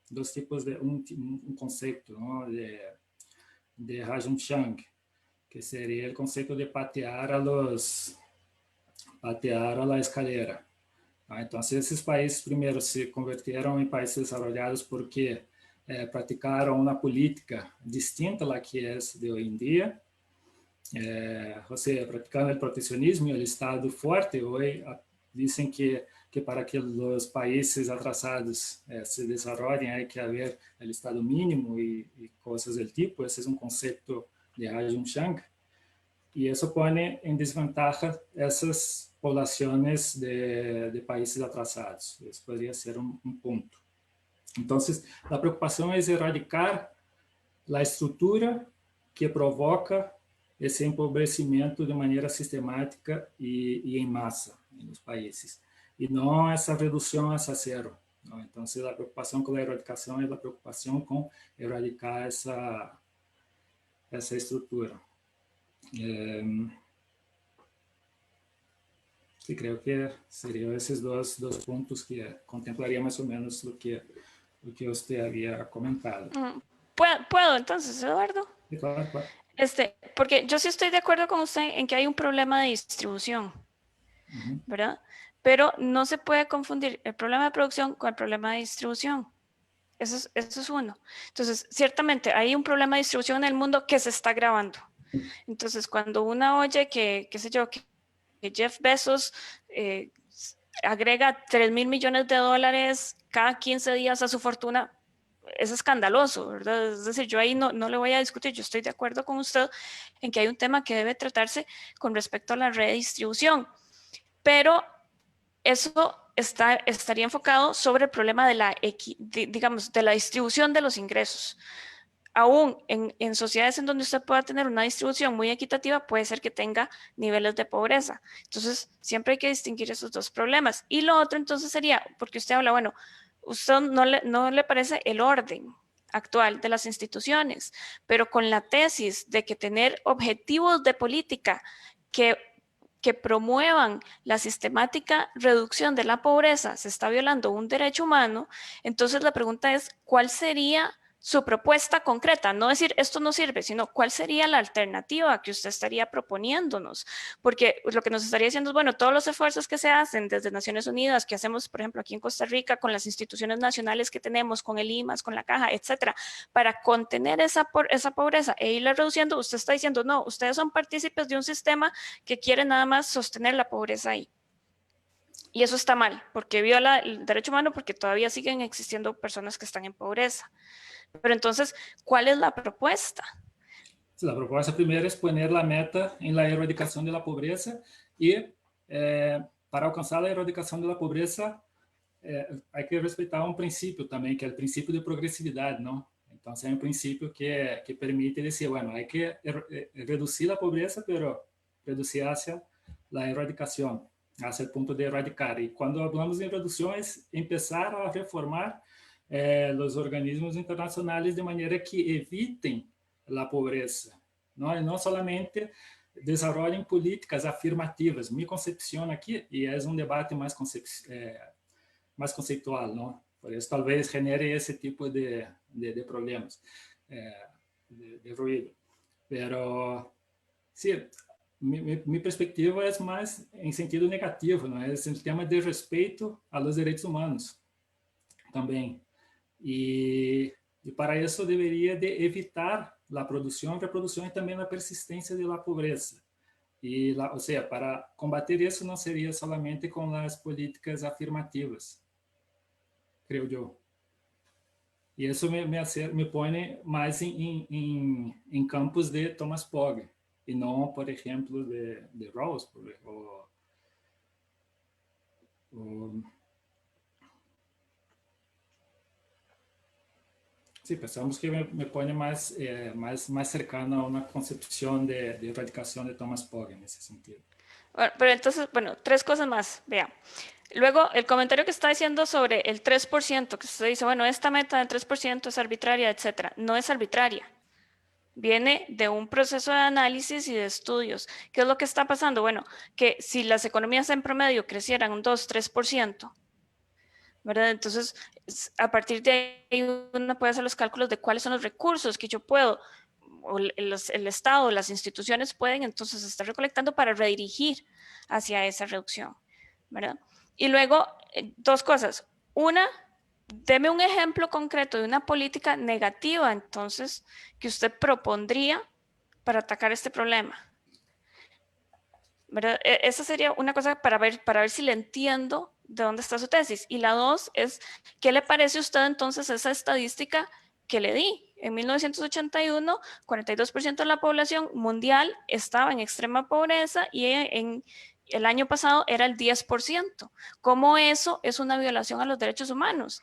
dos tipos de un concepto, ¿no? de Rajum Chang, que sería el concepto de patear a la escalera. Entonces, esos países primero se convirtieron en países desarrollados porque practicaron una política distinta a la que es de hoy en día, o sea, practicando el proteccionismo y el Estado fuerte. Hoy dicen que para que los países atrasados se desarrollen hay que haber el Estado mínimo y cosas del tipo. Ese es un concepto de Rajum Chang. Y eso pone en desventaja esas poblaciones de países atrasados. Eso podría ser un punto. Entonces, la preocupación es erradicar la estructura que provoca ese empobrecimiento de manera sistemática y en masa en los países, y no esa reducción hacia cero, ¿no? Entonces, la preocupación con la erradicación es la preocupación con erradicar esa estructura. Sí, creo que serían esos dos puntos que contemplaría más o menos lo que usted había comentado. ¿Puedo entonces, Eduardo? Sí, claro. Porque yo sí estoy de acuerdo con usted en que hay un problema de distribución, ¿verdad? Pero no se puede confundir el problema de producción con el problema de distribución. Eso es uno. Entonces, ciertamente hay un problema de distribución en el mundo que se está agravando. Entonces, cuando uno oye que Jeff Bezos agrega $3,000 millones cada 15 días a su fortuna, es escandaloso, ¿verdad? Es decir, yo ahí no le voy a discutir, yo estoy de acuerdo con usted en que hay un tema que debe tratarse con respecto a la redistribución, pero eso estaría enfocado sobre el problema de la distribución de los ingresos. Aún en sociedades en donde usted pueda tener una distribución muy equitativa, puede ser que tenga niveles de pobreza. Entonces, siempre hay que distinguir esos dos problemas. Y lo otro entonces sería, porque usted habla, bueno, usted no le parece el orden actual de las instituciones, pero con la tesis de que tener objetivos de política que que promuevan la sistemática reducción de la pobreza se está violando un derecho humano, entonces la pregunta es, ¿cuál sería su propuesta concreta? No decir esto no sirve, sino cuál sería la alternativa que usted estaría proponiéndonos, porque lo que nos estaría diciendo es, bueno, todos los esfuerzos que se hacen desde Naciones Unidas, que hacemos, por ejemplo, aquí en Costa Rica, con las instituciones nacionales que tenemos, con el IMAS, con la Caja, etcétera, para contener esa pobreza e irla reduciendo, usted está diciendo, no, ustedes son partícipes de un sistema que quiere nada más sostener la pobreza ahí. Y eso está mal, porque viola el derecho humano, porque todavía siguen existiendo personas que están en pobreza. Pero entonces, ¿cuál es la propuesta? La propuesta primera es poner la meta en la erradicación de la pobreza y para alcanzar la erradicación de la pobreza hay que respetar un principio también, que es el principio de progresividad, ¿no? Entonces hay un principio que permite decir, bueno, hay que reducir la pobreza, pero reducir hacia la erradicación, hacia el punto de erradicar. Y cuando hablamos de reducción es empezar a reformar los organismos internacionales de manera que eviten la pobreza, ¿no? Y no solamente desarrollen políticas afirmativas. Mi concepción aquí, y es un debate más conceptual, ¿no? Por eso tal vez genere ese tipo de problemas, de ruido. Pero sí, mi perspectiva es más en sentido negativo, ¿no? Es el tema de respeto a los derechos humanos también. Y para eso debería de evitar la producción, reproducción y también la persistencia de la pobreza. O sea, para combater eso no sería solamente con las políticas afirmativas, creo yo. Y eso me pone más en campos de Thomas Pogge, y no, por ejemplo, de Rawls, sí, pensamos que me pone más cercano a una concepción de erradicación de Thomas Pogge en ese sentido. Bueno, pero entonces, bueno, 3 cosas más, vea. Luego, el comentario que está diciendo sobre el 3%, que usted dice, bueno, esta meta del 3% es arbitraria, etcétera. No es arbitraria. Viene de un proceso de análisis y de estudios. ¿Qué es lo que está pasando? Bueno, que si las economías en promedio crecieran un 2-3%, ¿verdad? Entonces, a partir de ahí uno puede hacer los cálculos de cuáles son los recursos que yo puedo, o el Estado, las instituciones pueden entonces estar recolectando para redirigir hacia esa reducción, ¿verdad? Y luego, 2 cosas. Una, deme un ejemplo concreto de una política negativa, entonces, que usted propondría para atacar este problema, ¿verdad? Esa sería una cosa para ver si le entiendo de dónde está su tesis. Y la 2 es, ¿qué le parece a usted entonces esa estadística que le di? En 1981, 42% de la población mundial estaba en extrema pobreza y en el año pasado era el 10%. ¿Cómo eso es una violación a los derechos humanos?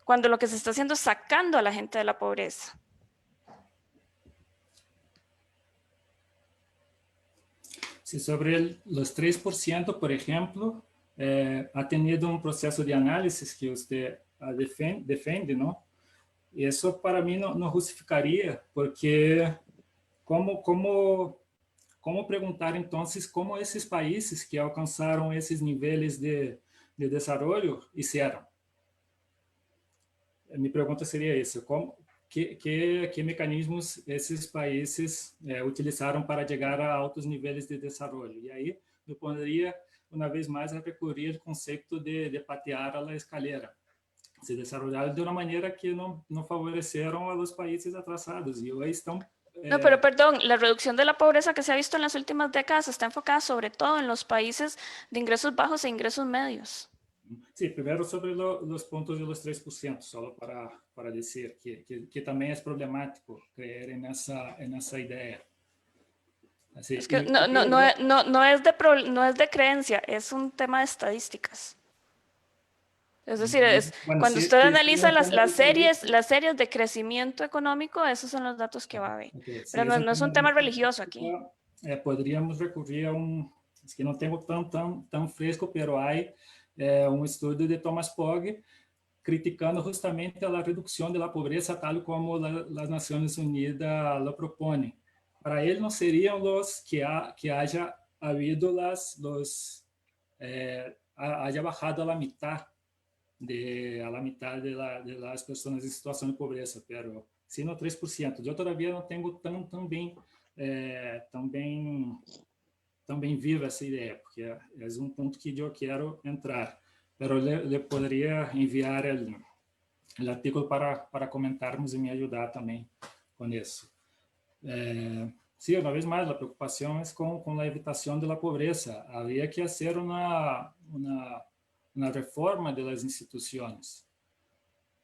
Cuando lo que se está haciendo es sacando a la gente de la pobreza. Sí, sobre los 3%, por ejemplo, ha tenido un proceso de análisis que usted defiende, ¿no? Y eso para mí no justificaría, porque ¿cómo preguntar entonces cómo esos países que alcanzaron esos niveles de desarrollo hicieron? Mi pregunta sería esa, ¿qué mecanismos esos países utilizaron para llegar a altos niveles de desarrollo? Y ahí me pondría una vez más a recurrir al concepto de patear a la escalera. Se desarrollaron de una manera que no favorecieron a los países atrasados y hoy están... No, pero perdón, la reducción de la pobreza que se ha visto en las últimas décadas está enfocada sobre todo en los países de ingresos bajos e ingresos medios. Sí, primero sobre los puntos de los 3%, solo para decir que también es problemático creer en esa idea. Así, es que no es de creencia, es un tema de estadísticas. Es decir, bueno, cuando sí, usted sí, analiza sí, las series de crecimiento económico, esos son los datos que va a ver. Okay, sí, pero no es un tema religioso aquí. Podríamos recurrir a es que no tengo tan fresco, pero hay un estudio de Thomas Pogge criticando justamente a la reducción de la pobreza tal como las Naciones Unidas lo proponen. para él no serían los que haya habido haya bajado a la mitad de las personas en situación de pobreza, pero sino 3%. Yo todavía no tengo tan bien viva essa ideia, porque é um ponto que eu quero entrar. Pero le poderia enviar o artigo para comentarmos e me ajudar também com isso. Sí, una vez más, la preocupación es con la evitación de la pobreza. Habría que hacer una reforma de las instituciones.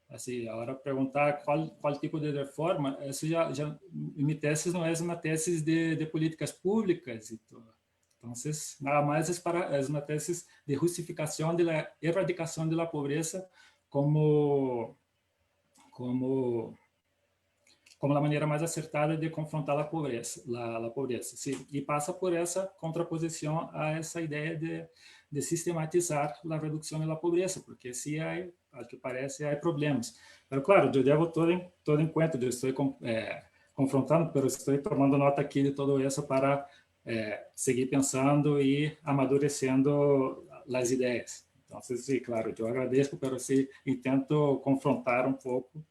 Así, ahora preguntar cuál tipo de reforma, eso ya mi tesis no es una tesis de políticas públicas y todo. Entonces, nada más es una tesis de justificación de la erradicación de la pobreza como la manera mais acertada de confrontar a pobreza, a pobreza. Sim, e passa por essa contraposição a essa ideia de sistematizar a redução da pobreza, porque se há, ao que parece, há problemas. Mas, claro, eu levo todo em conta, eu estou confrontando, mas estou tomando nota aqui de tudo isso para seguir pensando e amadurecendo as ideias. Então, sim, claro, eu agradeço, mas sim, intento confrontar um pouco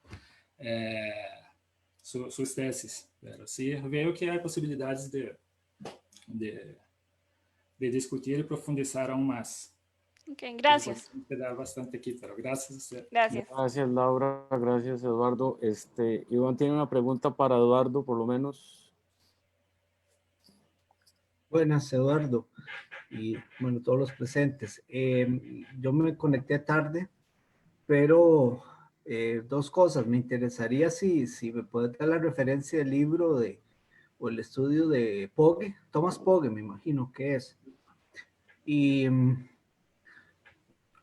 suas teses, pero sí veo que há possibilidades de discutir e profundizar aún más. Ok, gracias. Quedar bastante aquí, pero gracias a usted. Gracias. Gracias, Laura. Gracias, Eduardo. Iván tiene una pregunta para Eduardo, por lo menos. Buenas, Eduardo. Y bueno, todos los presentes. Yo me conecté tarde, pero dos cosas. Me interesaría si me puede dar la referencia del libro o el estudio de Pogge, Thomas Pogge, me imagino que es. Y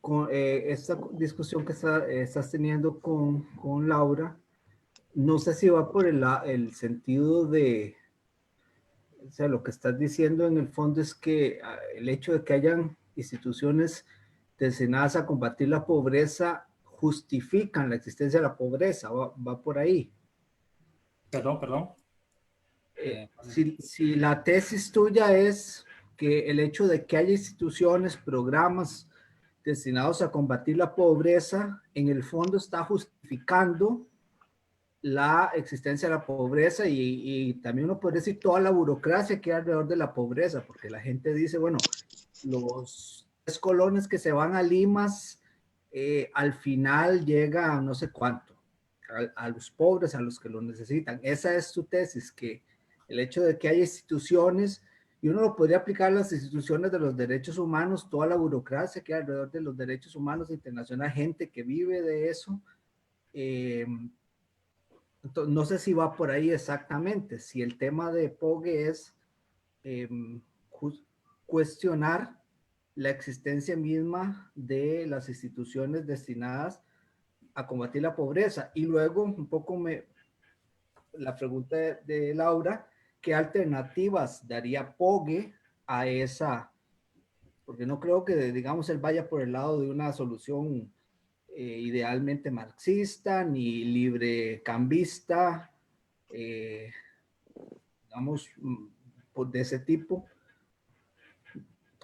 con esta discusión que estás teniendo con Laura, no sé si va por el sentido de, o sea, lo que estás diciendo en el fondo es que el hecho de que hayan instituciones destinadas a combatir la pobreza justifican la existencia de la pobreza, va por ahí. Perdón. Si la tesis tuya es que el hecho de que haya instituciones, programas destinados a combatir la pobreza, en el fondo está justificando la existencia de la pobreza y también uno puede decir toda la burocracia que hay alrededor de la pobreza, porque la gente dice, bueno, los 3 colones que se van a Limas, al final llega a no sé cuánto, a los pobres, a los que lo necesitan. Esa es tu tesis, que el hecho de que haya instituciones, y uno lo podría aplicar a las instituciones de los derechos humanos, toda la burocracia que hay alrededor de los derechos humanos internacional, gente que vive de eso. Entonces, no sé si va por ahí exactamente, si el tema de Pogge es cuestionar la existencia misma de las instituciones destinadas a combatir la pobreza. Y luego, un poco la pregunta de Laura, ¿qué alternativas daría Pogge a esa? Porque no creo que, digamos, él vaya por el lado de una solución idealmente marxista, ni librecambista, digamos, de ese tipo.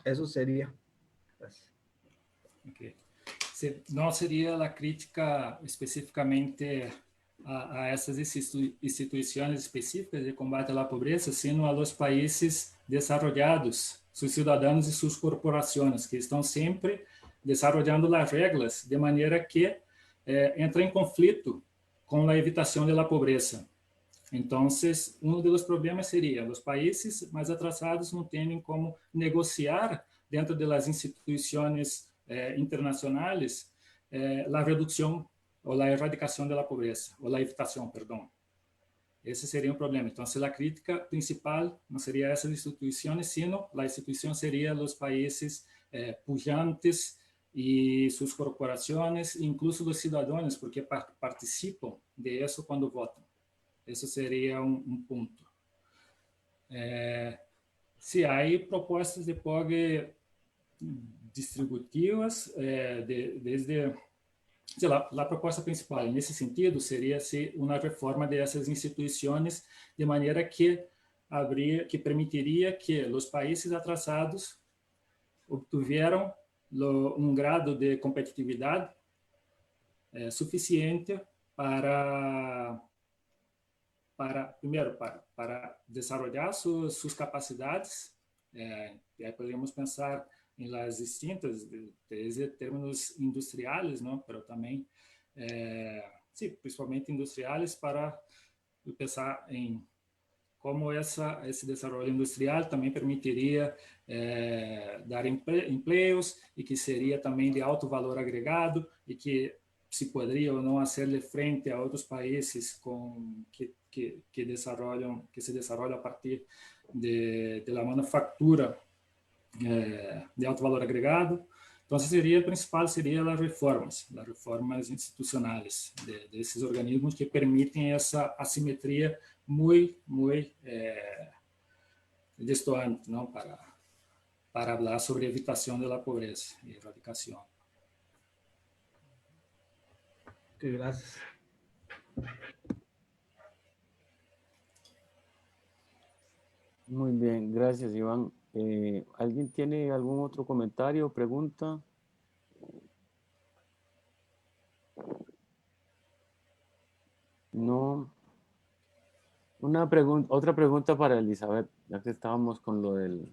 Eso sería. Gracias. Okay. Não seria a crítica especificamente a essas instituições específicas de combate à pobreza, sino a los países desarrollados, seus cidadãos e suas corporações, que estão sempre desarrollando as regras de maneira que entra em conflito com a evitação da pobreza. Então, um dos problemas seria os países mais atrasados não têm como negociar dentro das instituições internacionais a redução ou a erradicação da pobreza, ou a evitação, perdão. Esse seria um problema. Então, a crítica principal não seria essas instituições, sino a instituição seria os países pujantes e suas corporações, incluso os cidadãos, porque participam de isso quando votam. Esse seria um ponto. Se há propostas de Pogge distributivas, desde a proposta principal, nesse sentido, seria uma reforma dessas instituições, de maneira que que permitiria que os países atrasados obtuvieran um grado de competitividade suficiente para primeiro, para desarrollar suas capacidades. E aí poderíamos pensar em las distintas, desde términos industriais, não? Mas também, sim, principalmente industriais, para pensar em como esse desenvolvimento industrial também permitiria dar empregos e que seria também de alto valor agregado e que se poderia ou não fazer frente a outros países que se desenvolvem a partir de la manufatura de alto valor agregado. Então, seria principal seria as reformas institucionais desses organismos que permitem essa assimetria muito destoante, não, para falar sobre evitação da pobreza e erradicação. Ok, gracias. Muy bien, gracias, Iván. ¿Alguien tiene algún otro comentario o pregunta? No. Otra pregunta para Elizabeth, ya que estábamos con lo del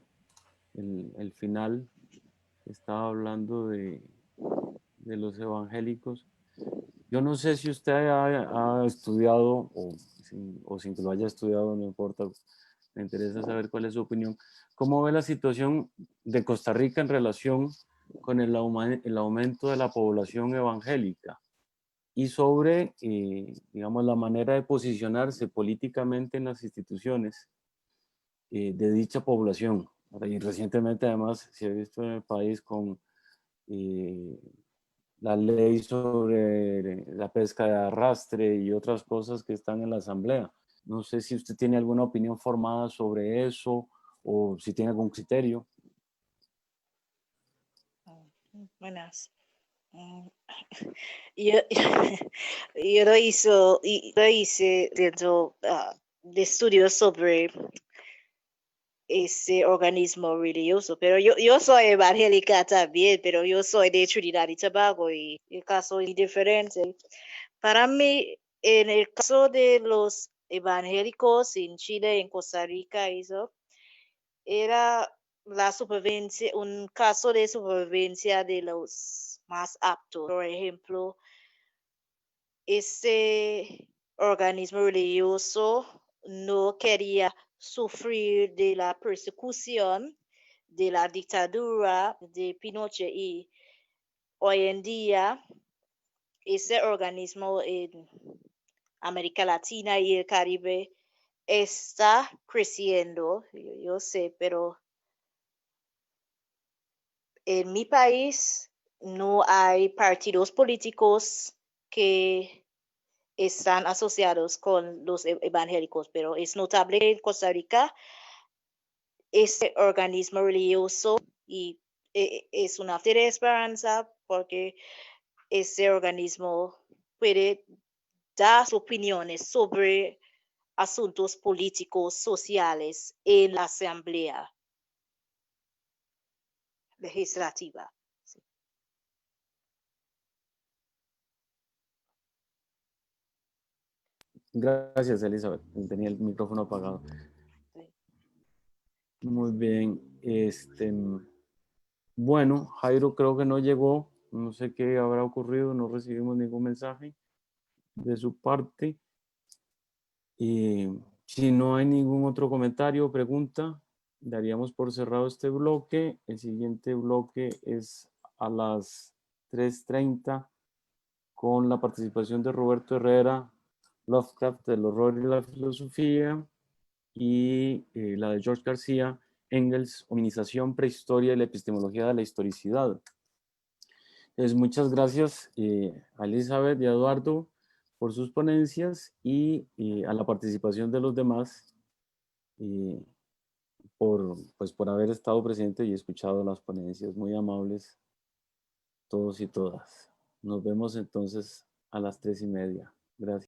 el final, estaba hablando de los evangélicos. Yo no sé si usted ha estudiado, o sin que lo haya estudiado, no importa, me interesa saber cuál es su opinión. ¿Cómo ve la situación de Costa Rica en relación con el aumento de la población evangélica? Y sobre, digamos, la manera de posicionarse políticamente en las instituciones de dicha población. Y recientemente, además, se ha visto en el país con la ley sobre la pesca de arrastre y otras cosas que están en la Asamblea. No sé si usted tiene alguna opinión formada sobre eso o si tiene algún criterio. Buenas. Yo lo hice dentro de estudios sobre ese organismo religioso, pero yo soy evangélica también, pero yo soy de Trinidad y Tobago y el caso es diferente. Para mí, en el caso de los evangélicos en Chile, en Costa Rica, eso era la supervivencia, un caso de supervivencia de los más aptos. Por ejemplo, ese organismo religioso no quería sufrir de la persecución de la dictadura de Pinochet y hoy en día ese organismo en América Latina y el Caribe está creciendo, yo sé, pero en mi país no hay partidos políticos que están asociados con los evangélicos, pero es notable que en Costa Rica este organismo religioso y es una fuente de esperanza porque este organismo puede dar sus opiniones sobre asuntos políticos, sociales en la Asamblea Legislativa. Sí. Gracias, Elizabeth. Tenía el micrófono apagado. Sí. Muy bien. Bueno, Jairo creo que no llegó. No sé qué habrá ocurrido. No recibimos ningún mensaje de su parte. Si no hay ningún otro comentario o pregunta, daríamos por cerrado este bloque. El siguiente bloque es a las 3:30 con la participación de Roberto Herrera, Lovecraft, del horror y la filosofía, y la de George García, Engels, Hominización, Prehistoria y la epistemología de la historicidad. Entonces, muchas gracias a Elizabeth y a Eduardo por sus ponencias y a la participación de los demás por haber estado presente y escuchado las ponencias. Muy amables todos y todas. Nos vemos entonces a las 3:30. Gracias.